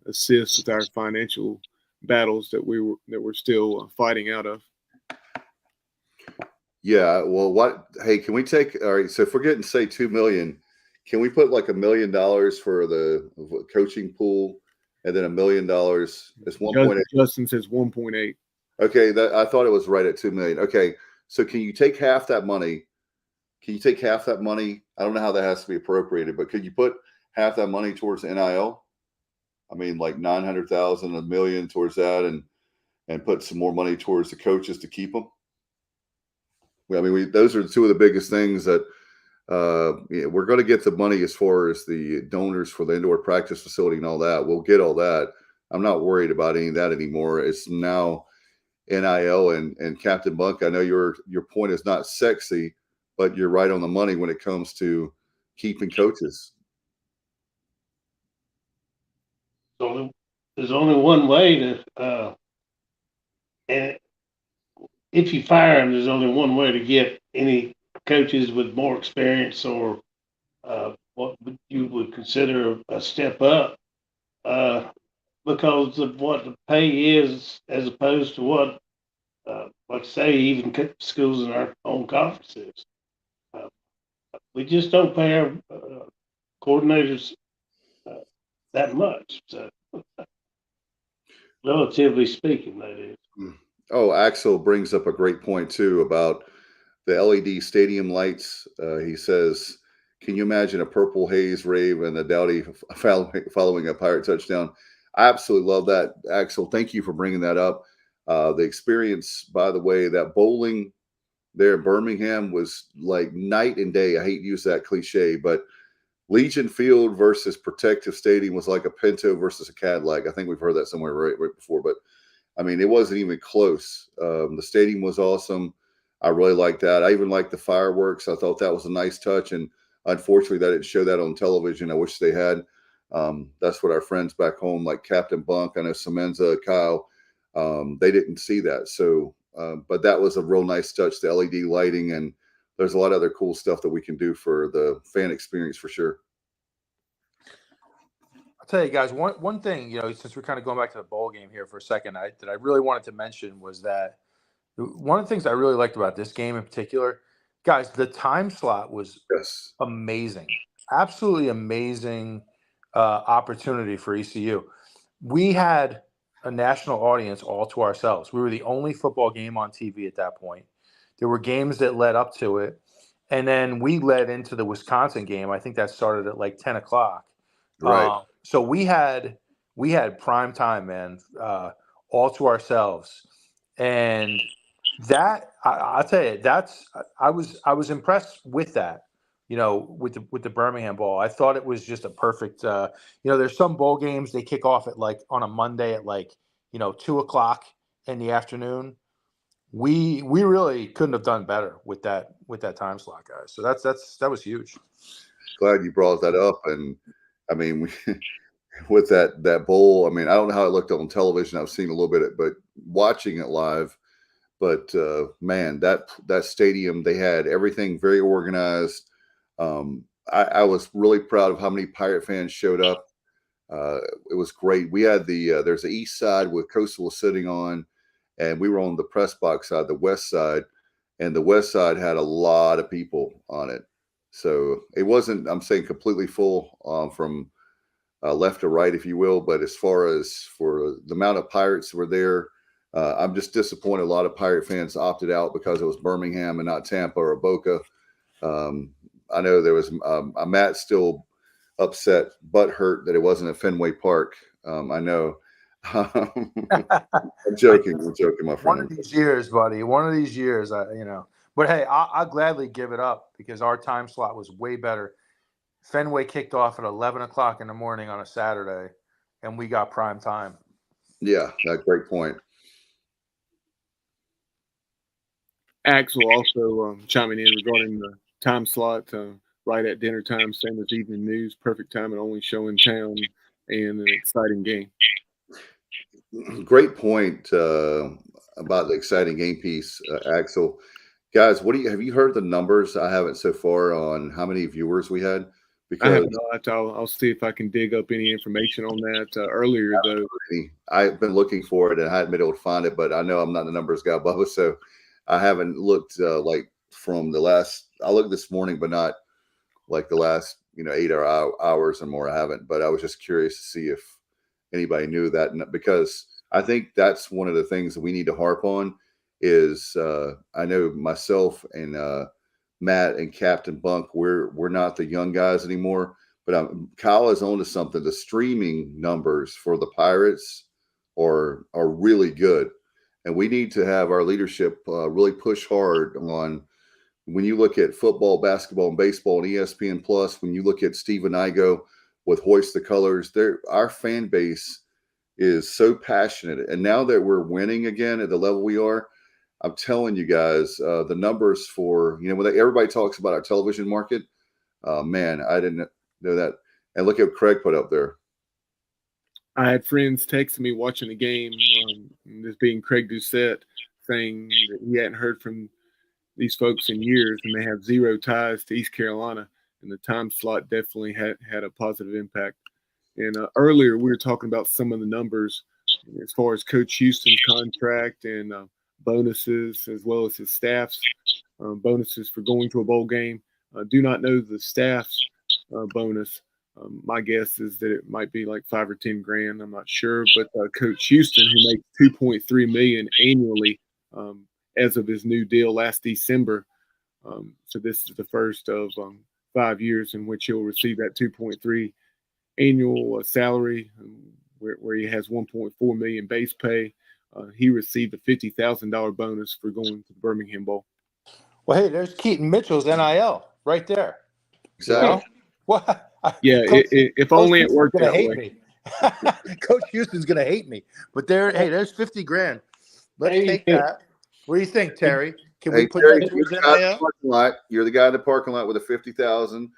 assist with our financial battles that we're still fighting out of. Yeah, well, hey, can we take, all right, so if we're getting, say, $2 million, can we put like $1 million for the coaching pool, and then $1 million is 1.8? Justin says 1.8. Okay, I thought it was right at $2 million. Okay, so can you take half that money? I don't know how that has to be appropriated, but could you put half that money towards NIL? I mean, like $900,000, $1 million towards that, and put some more money towards the coaches to keep them. I mean, those are two of the biggest things that we're going to get the money as far as the donors for the indoor practice facility and all that. We'll get all that. I'm not worried about any of that anymore. It's now NIL and Captain Bunk. I know your point is not sexy, but you're right on the money when it comes to keeping coaches. So there's only one way to, and if you fire them, there's only one way to get any coaches with more experience or what you would consider a step up, because of what the pay is, as opposed to what, like say, even schools in our own conferences. We just don't pay our coordinators that much. So, relatively speaking, that is. Oh, Axel brings up a great point too about the LED stadium lights. He says, "Can you imagine a purple haze rave and the Dowdy following a Pirate touchdown?" I absolutely love that, Axel. Thank you for bringing that up. The experience, by the way, that bowling there in Birmingham was like night and day. I hate to use that cliche, but Legion Field versus Protective Stadium was like a Pinto versus a Cadillac. I think we've heard that somewhere right before, but I mean, it wasn't even close. The stadium was awesome. I really liked that. I even liked the fireworks. I thought that was a nice touch, and unfortunately, that didn't show that on television. I wish they had. That's what our friends back home, like Captain Bunk, I know Semenza, Kyle, they didn't see that. So, but that was a real nice touch, the LED lighting, and there's a lot of other cool stuff that we can do for the fan experience for sure. I'll tell you guys, one thing, since we're kind of going back to the bowl game here for a second, that I really wanted to mention was that one of the things I really liked about this game in particular, guys, the time slot was amazing. Absolutely amazing opportunity for ECU. We had a national audience all to ourselves. We were the only football game on TV at that point. There were games that led up to it. And then we led into the Wisconsin game. I think that started at like 10 o'clock. Right. So we had prime time, man, all to ourselves. And that, I'll tell you, I was impressed with that, with the Birmingham Bowl. I thought it was just a perfect, there's some bowl games, they kick off at like on a Monday at like, 2 o'clock in the afternoon. We really couldn't have done better with that time slot, guys. So that was huge. Glad you brought that up. And I mean, with that bowl, I mean, I don't know how it looked on television. I've seen a little bit, but watching it live, but man, that stadium, they had everything very organized. I was really proud of how many Pirate fans showed up. It was great. We had there's the east side with Coastal was sitting on, and we were on the press box side, the west side, and the west side had a lot of people on it. So it wasn't, I'm saying, completely full from left to right, if you will. But as far as for the amount of Pirates were there, I'm just disappointed. A lot of Pirate fans opted out because it was Birmingham and not Tampa or Boca. I know there was Matt still upset, butthurt that it wasn't at Fenway Park. I know. I'm joking, my friend. One of these years, buddy. One of these years, But hey, I'll gladly give it up because our time slot was way better. Fenway kicked off at 11 o'clock in the morning on a Saturday, and we got prime time. Yeah, that's a great point. Axel also chiming in regarding the time slot, right at dinner time, same as evening news, perfect time and only show in town, and an exciting game. Great point about the exciting game piece, Axel. Guys, have you heard the numbers? I haven't so far on how many viewers we had. Because I have not. I'll see if I can dig up any information on that earlier, though. I've been looking for it and I hadn't been able to find it, but I know I'm not the numbers guy, Bubba, so I haven't looked from the last. I looked this morning, but not like the last 8 hours or more. I haven't, but I was just curious to see if anybody knew that, because I think that's one of the things that we need to harp on is I know myself and Matt and Captain Bunk, we're not the young guys anymore, but Kyle is onto something. The streaming numbers for the Pirates are really good, and we need to have our leadership really push hard on. When you look at football, basketball, and baseball and ESPN Plus, when you look at Steve and Igo with Hoist the Colors, our fan base is so passionate. And now that we're winning again at the level we are, I'm telling you guys, the numbers for, when everybody talks about our television market, man, I didn't know that. And look at Craig put up there. I had friends texting me watching the game, this being Craig Doucette, saying that he hadn't heard from these folks in years, and they have zero ties to East Carolina. And the time slot definitely had a positive impact. And earlier we were talking about some of the numbers as far as Coach Houston's contract and bonuses, as well as his staff's bonuses for going to a bowl game. Do not know the staff's bonus. My guess is that it might be like $5 or $10 grand. I'm not sure, but Coach Houston, who makes $2.3 million annually as of his new deal last December, so this is the first of 5 years in which he'll receive that 2.3 annual salary, where he has 1.4 million base pay. He received a $50,000 bonus for going to the Birmingham Bowl. Well, hey, there's Keaton Mitchell's NIL right there. Exactly. What? Yeah, if only it worked that way. Coach Houston's gonna hate me, but there's 50 grand. Let's take that. What do you think, Terry? Can we put Terry, that towards NIL? You're the guy in the parking lot with a $50,000.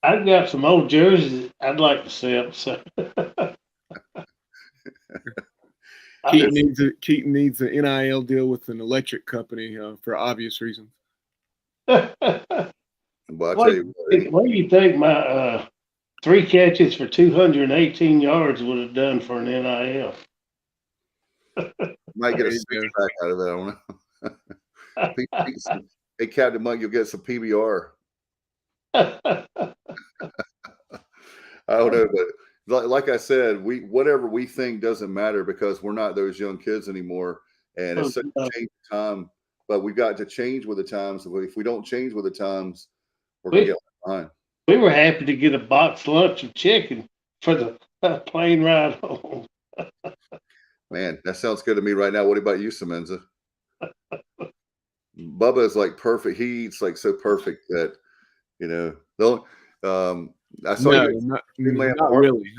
I've got some old jerseys I'd like to sell. So. Keaton needs an NIL deal with an electric company for obvious reasons. Well, I tell you what do you think my 3 catches for 218 yards would have done for an NIL? Might get a six-pack out of that. I don't know. Hey, Captain Monk, you'll get some PBR. I don't know, but like I said, whatever we think doesn't matter because we're not those young kids anymore, and it's such a change of time. But we've got to change with the times. If we don't change with the times, we're going to get behind. We were happy to get a boxed lunch of chicken for the plane ride home. Man, that sounds good to me right now. What about you, Semenza? Bubba is like perfect. He eats like so perfect that, I saw not really.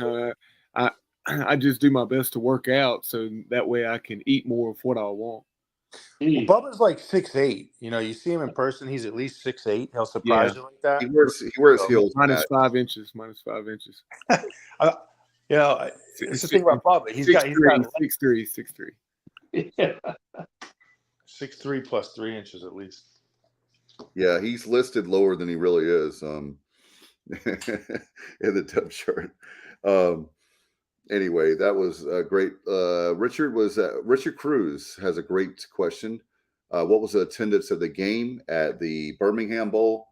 I just do my best to work out so that way I can eat more of what I want. Well, Bubba's like 6'8". You see him in person, he's at least 6'8". He'll surprise you like that. He wears heels. Minus 5 inches. It's the thing about Bubba. He's got 6'3". Yeah. 6'3" plus 3 inches at least. Yeah, he's listed lower than he really is in the depth chart. Anyway, that was great. Richard Cruz has a great question. What was the attendance of the game at the Birmingham Bowl?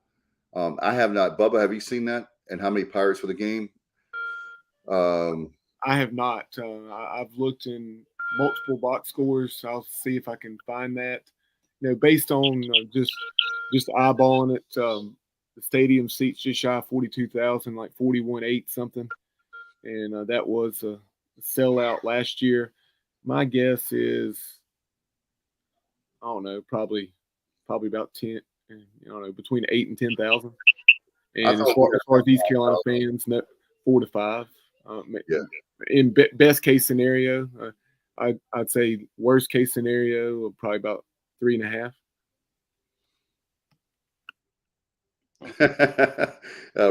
I have not. Bubba, have you seen that? And how many Pirates for the game? I have not. I've looked in multiple box scores. I'll see if I can find that. Based on just eyeballing it, the stadium seats just shy of 42,000, like 41.8 something. And that was a sellout last year. My guess is, I don't know, probably about 10. Between 8 and 10,000. And as far as East Carolina fans, 4 to 5. In best case scenario, I'd say worst case scenario, probably about 3.5.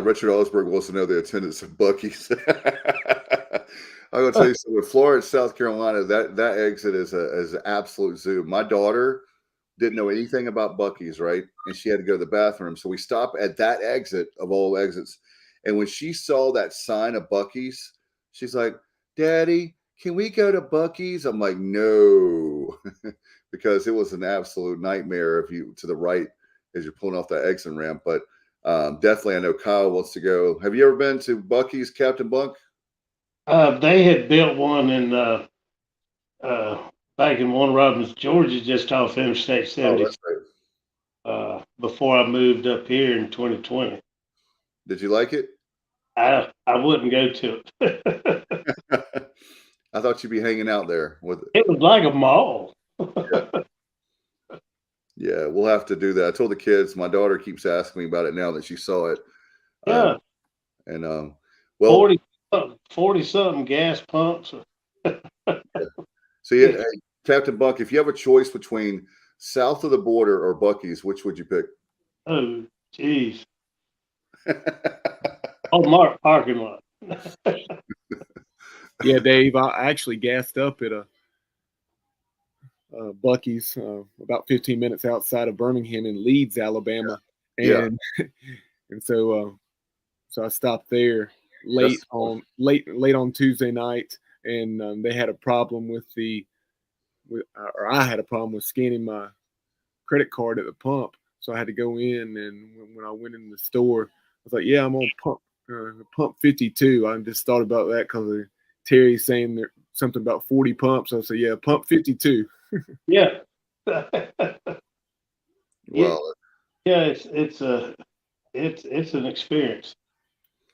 Richard Osberg wants to know the attendance of Buc-ee's. I'm going to tell you something. With Florence, South Carolina, that exit is an absolute zoo. My daughter didn't know anything about Buc-ee's, right? And she had to go to the bathroom. So we stopped at that exit of all exits. And when she saw that sign of Buc-ee's, she's like, Daddy, can we go to Buc-ee's? I'm like, no, because it was an absolute nightmare if you to the right as you're pulling off that exit ramp. But definitely, I know Kyle wants to go. Have you ever been to Buc-ee's, Captain Bunk? They had built one in back in Warner Robins, Georgia, just off Interstate 70. Oh, that's right. Before I moved up here in 2020. Did you like it? I wouldn't go to it. I thought you'd be hanging out there with it. It was like a mall. Yeah, we'll have to do that. I told the kids, my daughter keeps asking me about it now that she saw it. Yeah. Well, 40 40-something gas pumps. See, hey, Captain Buck, if you have a choice between south of the border or Buc-ee's, which would you pick? Oh, geez. Oh, parking lot. Yeah, Dave, I actually gassed up at a Buc-ee's about 15 minutes outside of Birmingham in Leeds, Alabama, Yeah. and and so I stopped there late on Tuesday night, and they had a problem or I had a problem with scanning my credit card at the pump, so I had to go in. And when I went in the store, I was like, "Yeah, I'm on pump 52." I just thought about that because of Terry saying there something about 40 pumps. I said, "Yeah, pump 52." Yeah. Well, yeah, it's an experience.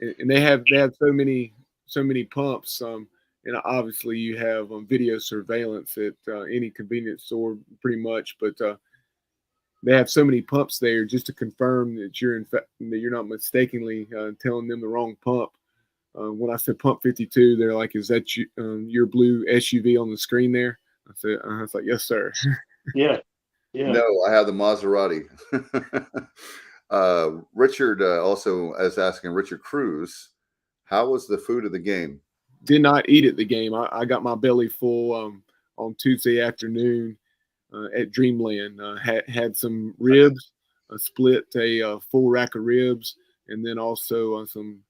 And they have so many pumps. And obviously you have video surveillance at any convenience store, pretty much. But they have so many pumps there just to confirm that that you're not mistakenly telling them the wrong pump. When I said pump 52, they're like, "Is that your blue SUV on the screen there?" I was like, "Yes, sir." Yeah. Yeah. no, I have the Maserati. Richard also is asking, Richard Cruz, how was the food of the game? Did not eat at the game. I got my belly full on Tuesday afternoon at Dreamland. Had some ribs, split a full rack of ribs, and then also some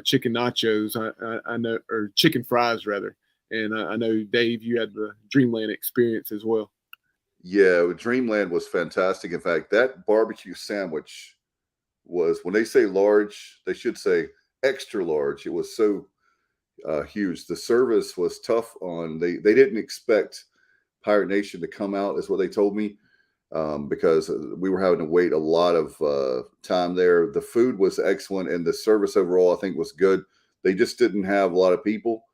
chicken nachos. I know, or chicken fries rather. And I know, Dave, you had the Dreamland experience as well. Yeah, Dreamland was fantastic. In fact, that barbecue sandwich was, when they say large, they should say extra large. It was so huge. The service was tough on. They didn't expect Pirate Nation to come out, is what they told me, because we were having to wait a lot of time there. The food was excellent, and the service overall, I think, was good. They just didn't have a lot of people,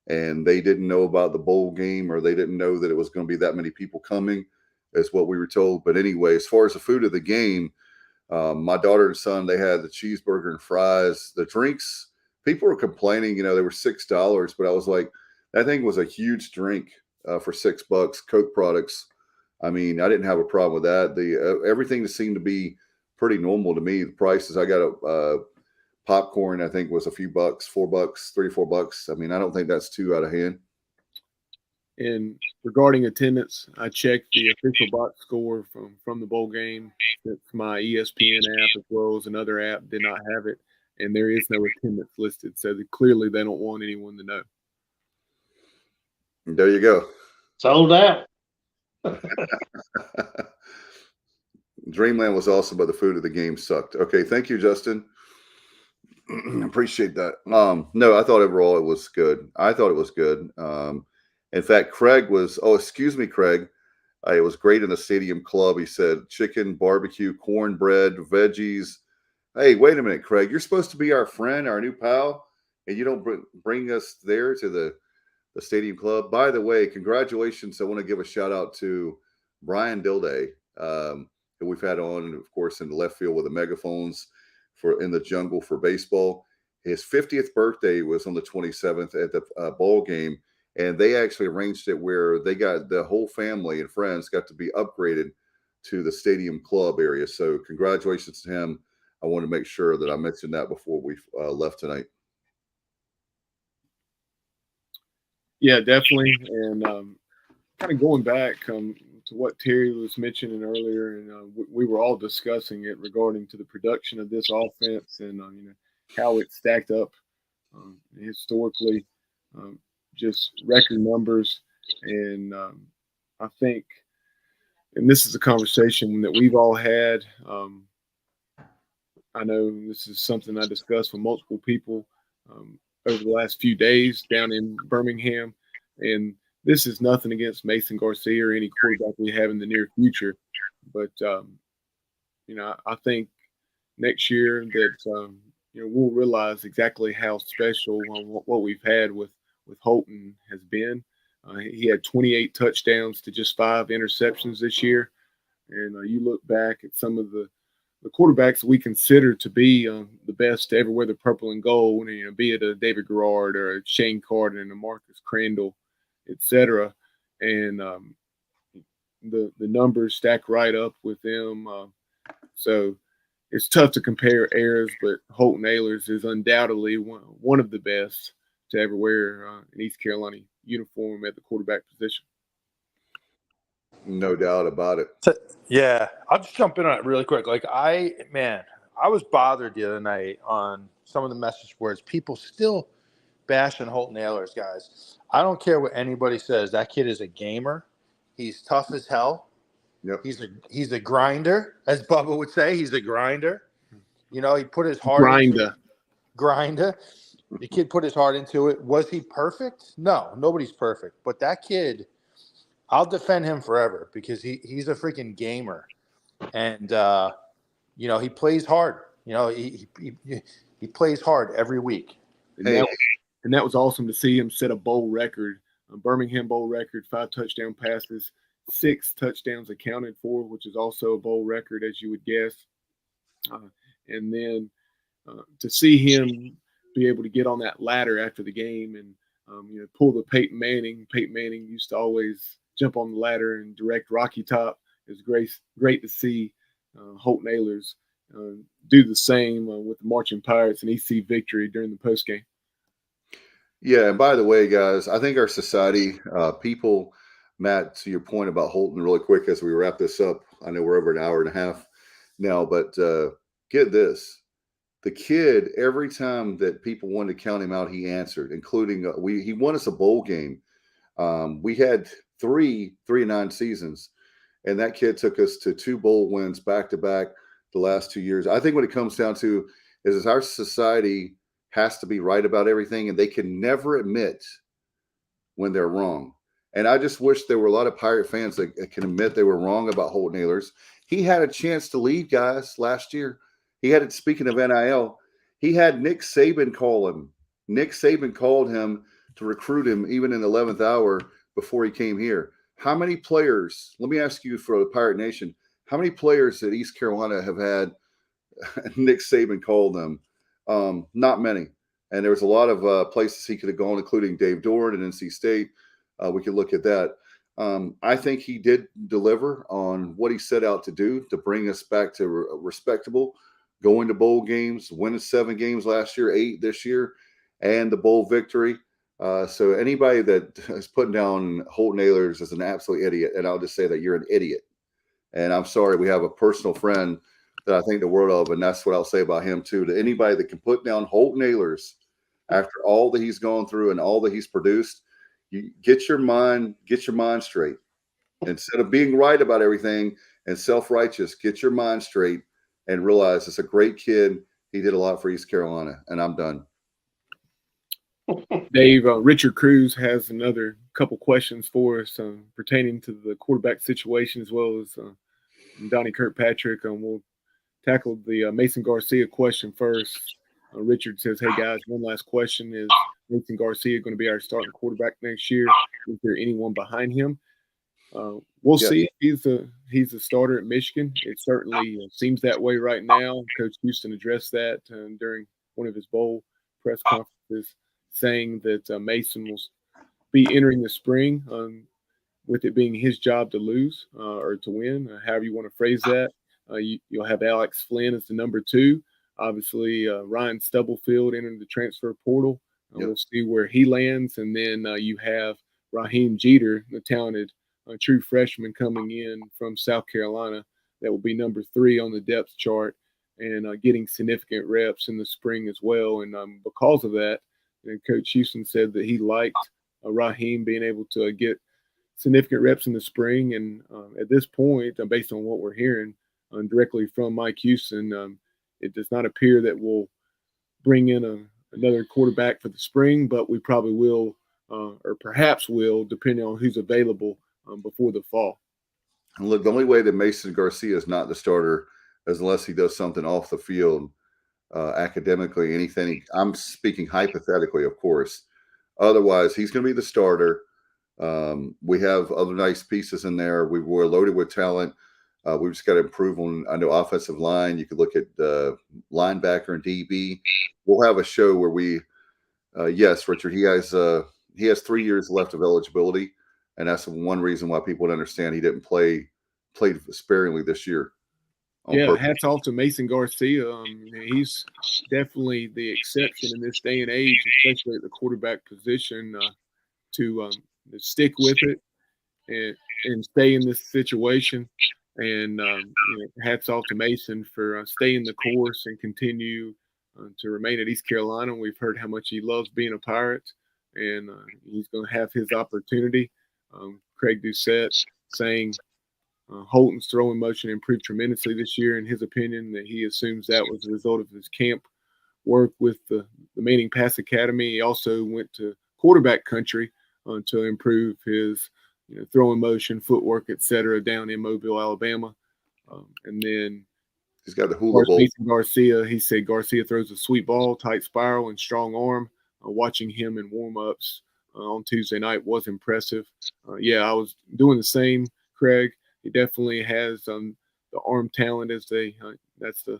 and they didn't know about the bowl game, or they didn't know that it was going to be that many people coming, is what we were told. But anyway, as far as the food of the game, my daughter and son, they had the cheeseburger and fries. The drinks, people were complaining, they were $6, but I was like, that thing was a huge drink for $6. Coke products, I mean, I didn't have a problem with that. The everything seemed to be pretty normal to me. The prices, I got a popcorn, I think was a few bucks, $4, $3 or $4. I mean, I don't think that's too out of hand. And regarding attendance, I checked the official box score from the bowl game. It's my ESPN app as well as another app did not have it, and there is no attendance listed. So clearly they don't want anyone to know. There you go. Sold out. Dreamland was awesome, but the food of the game sucked. Okay, thank you, Justin. Appreciate that. No, I thought overall it was good. I thought it was good. In fact, Craig was, excuse me, Craig. It was great in the stadium club. He said chicken, barbecue, cornbread, veggies. Hey, wait a minute, Craig. You're supposed to be our friend, our new pal, and you don't bring us there to the stadium club. By the way, congratulations. I want to give a shout out to Brian Dilday, who we've had on, of course, in the left field with the megaphones for in the jungle for baseball. His 50th birthday was on the 27th at the bowl game. And they actually arranged it where they got the whole family and friends got to be upgraded to the stadium club area. So congratulations to him. I want to make sure that I mentioned that before we left tonight. Yeah, definitely. And kind of going back to what Terry was mentioning earlier, and we were all discussing it regarding to the production of this offense and how it stacked up historically. Just record numbers. And I think, and this is a conversation that we've all had. I know this is something I discussed with multiple people over the last few days down in Birmingham. And this is nothing against Mason Garcia or any quarterback we have in the near future. But, I think next year that, we'll realize exactly how special what we've had with Holton has been. He had 28 touchdowns to just 5 interceptions this year. And you look back at some of the the quarterbacks we consider to be the best to ever wear the purple and gold, be it a David Garrard or a Shane Carter and a Marcus Crandall, etc. And the numbers stack right up with them. So it's tough to compare eras, but Holton Ahlers is undoubtedly one of the best to ever wear an East Carolina uniform at the quarterback position. No doubt about it. Yeah, I'll just jump in on it really quick. I was bothered the other night on some of the message boards. People still bashing Holton Ahlers, guys. I don't care what anybody says. That kid is a gamer. He's tough as hell. Yep. He's a grinder, as Bubba would say. He's a grinder. He put his heart into it. Grinder. The kid put his heart into it. Was he perfect? No, nobody's perfect. But that kid, I'll defend him forever because he's a freaking gamer. And, he plays hard. He plays hard every week. And that was awesome to see him set a bowl record, a Birmingham bowl record, 5 touchdown passes, 6 touchdowns accounted for, which is also a bowl record, as you would guess. And then to see him be able to get on that ladder after the game and pull the Peyton Manning. Peyton Manning used to always jump on the ladder and direct Rocky Top. It's great to see Holton Ahlers do the same with the Marching Pirates and EC victory during the postgame. Yeah, and by the way, guys, I think our society, people, Matt, to your point about Holton, really quick as we wrap this up. I know we're over an hour and a half now, but get this. The kid, every time that people wanted to count him out, he answered, including he won us a bowl game. We had 3-9 seasons, and that kid took us to 2 bowl wins back-to-back the last 2 years. I think what it comes down to is our society has to be right about everything, and they can never admit when they're wrong. And I just wish there were a lot of Pirate fans that can admit they were wrong about Holton Ahlers. He had a chance to lead, guys, last year. He had it. Speaking of NIL, he had Nick Saban call him. Nick Saban called him to recruit him even in the 11th hour before he came here. How many players, let me ask you for the Pirate Nation, how many players at East Carolina have had Nick Saban call them? Not many. And there was a lot of places he could have gone, including Dave Doran and NC State. We could look at that. I think he did deliver on what he set out to do to bring us back to respectable, going to bowl games, winning 7 games last year, 8 this year, and the bowl victory. So anybody that is putting down Holton Ahlers is an absolute idiot, and I'll just say that you're an idiot. And I'm sorry, we have a personal friend that I think the world of, and that's what I'll say about him too. To anybody that can put down Holton Ahlers after all that he's gone through and all that he's produced, you get your mind straight. Instead of being right about everything and self-righteous, get your mind straight and realize it's a great kid. He did a lot for East Carolina, and I'm done. Dave, Richard Cruz has another couple questions for us pertaining to the quarterback situation, as well as Donnie Kirkpatrick. We'll tackle the Mason Garcia question first. Richard says, hey, guys, one last question. Is Mason Garcia going to be our starting quarterback next year? Is there anyone behind him? We'll see. He's a starter at Michigan. It certainly seems that way right now. Coach Houston addressed that during one of his bowl press conferences, saying that Mason will be entering the spring with it being his job to lose or to win, however you want to phrase that. You'll have Alex Flynn as the number 2. Obviously, Ryan Stubblefield entering the transfer portal. We'll see where he lands. And then you have Raheem Jeter, the talented true freshman coming in from South Carolina. That will be number 3 on the depth chart and getting significant reps in the spring as well. And because of that, Coach Houston said that he liked Raheem being able to get significant reps in the spring. And at this point, based on what we're hearing directly from Mike Houston, it does not appear that we'll bring in another quarterback for the spring, but we probably will or perhaps will, depending on who's available before the fall. And look, the only way that Mason Garcia is not the starter is unless he does something off the field academically, anything. I'm speaking hypothetically, of course. Otherwise, he's going to be the starter. We have other nice pieces in there. We're loaded with talent. We've just got to improve on, I know, offensive line. You could look at linebacker and DB. We'll have a show where we, yes, Richard, he has 3 years left of eligibility, and that's one reason why people would understand he didn't played sparingly this year. Yeah, hats off to Mason Garcia. He's definitely the exception in this day and age, especially at the quarterback position, to stick with it and stay in this situation. And hats off to Mason for staying the course and continue to remain at East Carolina. We've heard how much he loves being a Pirate, and he's going to have his opportunity. Craig Doucette saying Holton's throwing motion improved tremendously this year, in his opinion, that he assumes that was a result of his camp work with the Manning Pass Academy. He also went to quarterback country to improve his throwing motion, footwork, etc., down in Mobile, Alabama. And then he's got the hula ball. Garcia, he said Garcia throws a sweet ball, tight spiral, and strong arm. Watching him in warm-ups on Tuesday night was impressive. Yeah, I was doing the same, Craig. He definitely has the arm talent, as that's the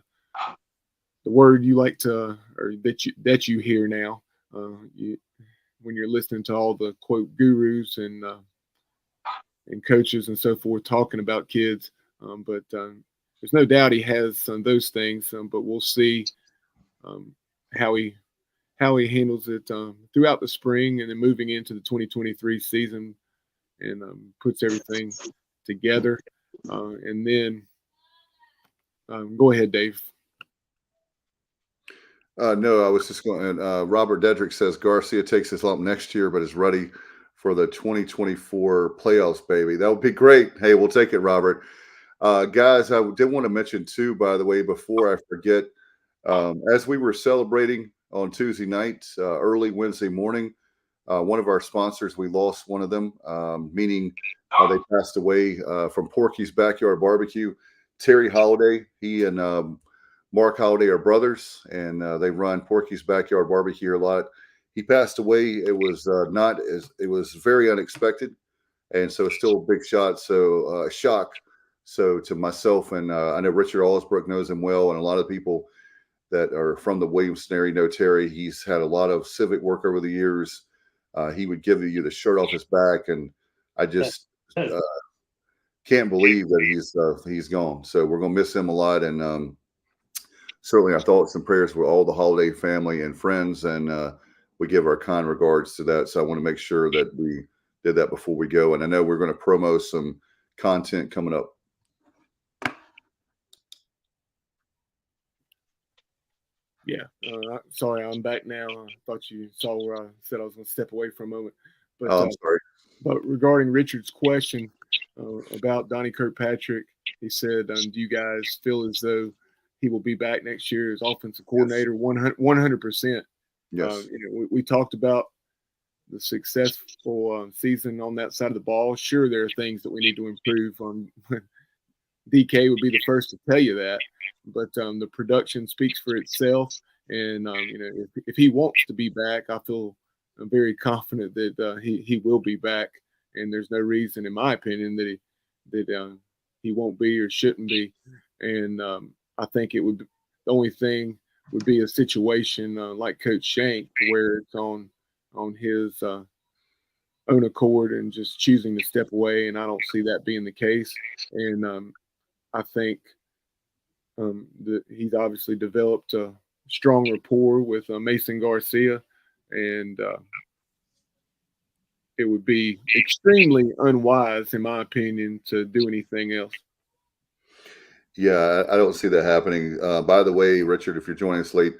word you like to, or that you hear now. When you're listening to all the quote gurus and coaches and so forth talking about kids, but there's no doubt he has those things. But we'll see how he handles it throughout the spring and then moving into the 2023 season, and puts everything together. And then go ahead, Dave. No, I was just going. Robert Dedrick says Garcia takes his lump next year, but is ready for the 2024 playoffs, baby. That would be great. Hey, we'll take it, Robert. Guys, I did want to mention too, by the way, before I forget, as we were celebrating on Tuesday night, early Wednesday morning, one of our sponsors, we lost one of them, meaning they passed away from Porky's Backyard Barbecue. Terry Holiday, he and Mark Holiday are brothers, and they run Porky's Backyard Barbecue a lot. He passed away. It was it was very unexpected, and so it's still a big shock. So to myself, and I know Richard Allsbrook knows him well, and a lot of people that are from the Williamson area know Terry. He's had a lot of civic work over the years. He would give you the shirt off his back, and I just can't believe that he's gone. So we're gonna miss him a lot, and certainly our thoughts and prayers with all the Holiday family and friends, and we give our kind regards to that. So I want to make sure that we did that before we go. And I know we're going to promo some content coming up. Yeah. Sorry, I'm back now. I thought you saw where I said I was going to step away for a moment. But, I'm sorry. But regarding Richard's question about Donnie Kirkpatrick, he said, do you guys feel as though he will be back next year as offensive coordinator? 100%. Yes. We talked about the successful season on that side of the ball. Sure, there are things that we need to improve on. DK would be the first to tell you that, but the production speaks for itself. And if he wants to be back, I feel very confident that he will be back. And there's no reason, in my opinion, that he won't be or shouldn't be. And I think it would. The only thing would be a situation like Coach Shank, where it's on his own accord and just choosing to step away. And I don't see that being the case. And I think that he's obviously developed a strong rapport with Mason Garcia, and it would be extremely unwise, in my opinion, to do anything else. Yeah, I don't see that happening. By the way, Richard, if you're joining us late,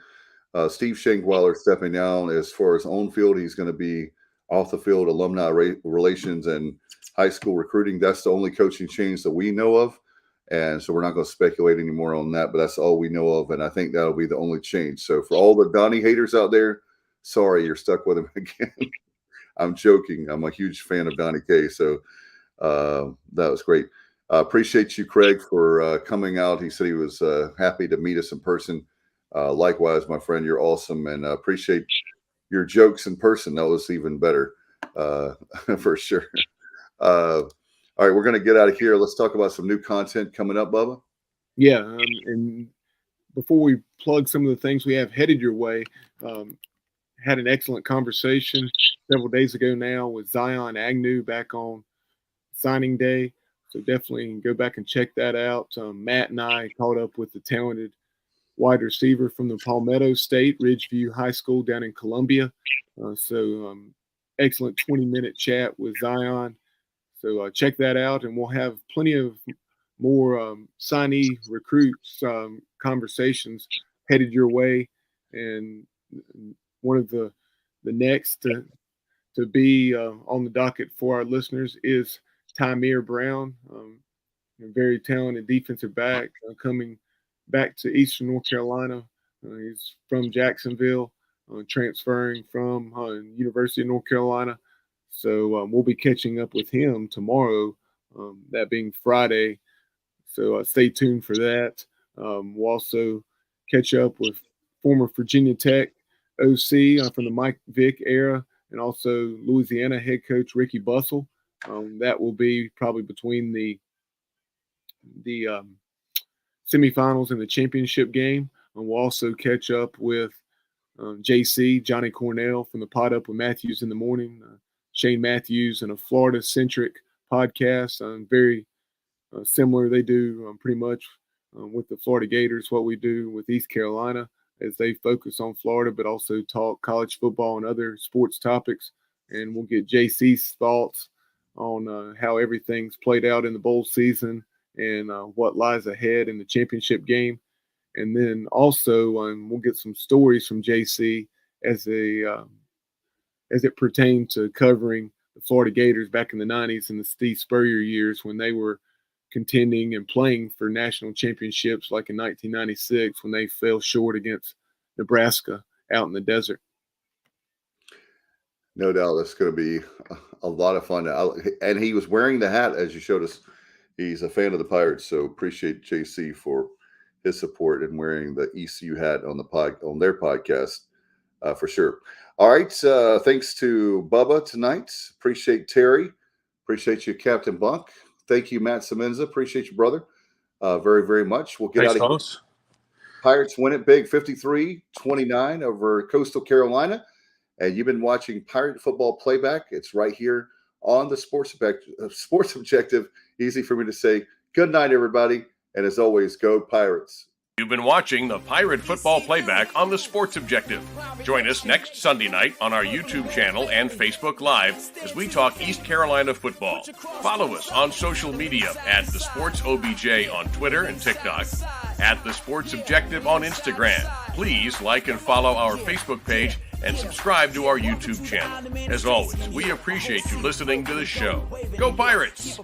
Steve Shankweiler stepping down as far as on field. He's going to be off the field, alumni relations and high school recruiting. That's the only coaching change that we know of. And so we're not going to speculate anymore on that, but that's all we know of. And I think that'll be the only change. So for all the Donnie haters out there, sorry, you're stuck with him again. I'm joking. I'm a huge fan of Donnie K. So that was great. Appreciate you, Craig, for coming out. He said he was happy to meet us in person. Likewise, my friend, you're awesome, and appreciate your jokes in person. That was even better, for sure. All right, we're going to get out of here. Let's talk about some new content coming up, Bubba. Yeah, and before we plug some of the things we have headed your way, had an excellent conversation several days ago now with Zion Agnew back on signing day. So definitely go back and check that out. Matt and I caught up with the talented wide receiver from the Palmetto State, Ridgeview High School down in Columbia. Excellent 20-minute chat with Zion. So check that out, and we'll have plenty of more signee recruits conversations headed your way. And one of the next to be on the docket for our listeners is Tymere Brown, a very talented defensive back coming back to Eastern North Carolina. He's from Jacksonville, transferring from University of North Carolina. So we'll be catching up with him tomorrow, that being Friday. So stay tuned for that. We'll also catch up with former Virginia Tech OC from the Mike Vick era, and also Louisiana head coach Ricky Bussell. That will be probably between the semifinals and the championship game. And we'll also catch up with JC, Johnny Cornell from the Pod Up with Matthews in the Morning, Shane Matthews, and a Florida-centric podcast. Very similar. They do pretty much with the Florida Gators what we do with East Carolina, as they focus on Florida, but also talk college football and other sports topics. And we'll get JC's thoughts on how everything's played out in the bowl season and what lies ahead in the championship game. And then also we'll get some stories from JC as it pertains to covering the Florida Gators back in the 90s and the Steve Spurrier years when they were contending and playing for national championships, like in 1996 when they fell short against Nebraska out in the desert. No doubt that's going to be a lot of fun. And he was wearing the hat, as you showed us. He's a fan of the Pirates, so appreciate JC for his support and wearing the ECU hat on their podcast for sure. All right, thanks to Bubba tonight. Appreciate Terry. Appreciate you, Captain Bunk. Thank you, Matt Semenza. Appreciate you, brother, very, very much. We'll get out of here. Pirates win it big, 53-29 over Coastal Carolina. And you've been watching Pirate Football Playback. It's right here on the Sports Objective. Easy for me to say. Good night, everybody. And as always, go Pirates. You've been watching the Pirate Football Playback on the Sports Objective. Join us next Sunday night on our YouTube channel and Facebook Live as we talk East Carolina football. Follow us on social media at The Sports OBJ on Twitter and TikTok, at The Sports Objective on Instagram. Please like and follow our Facebook page and subscribe to our YouTube channel. As always, we appreciate you listening to the show. Go Pirates!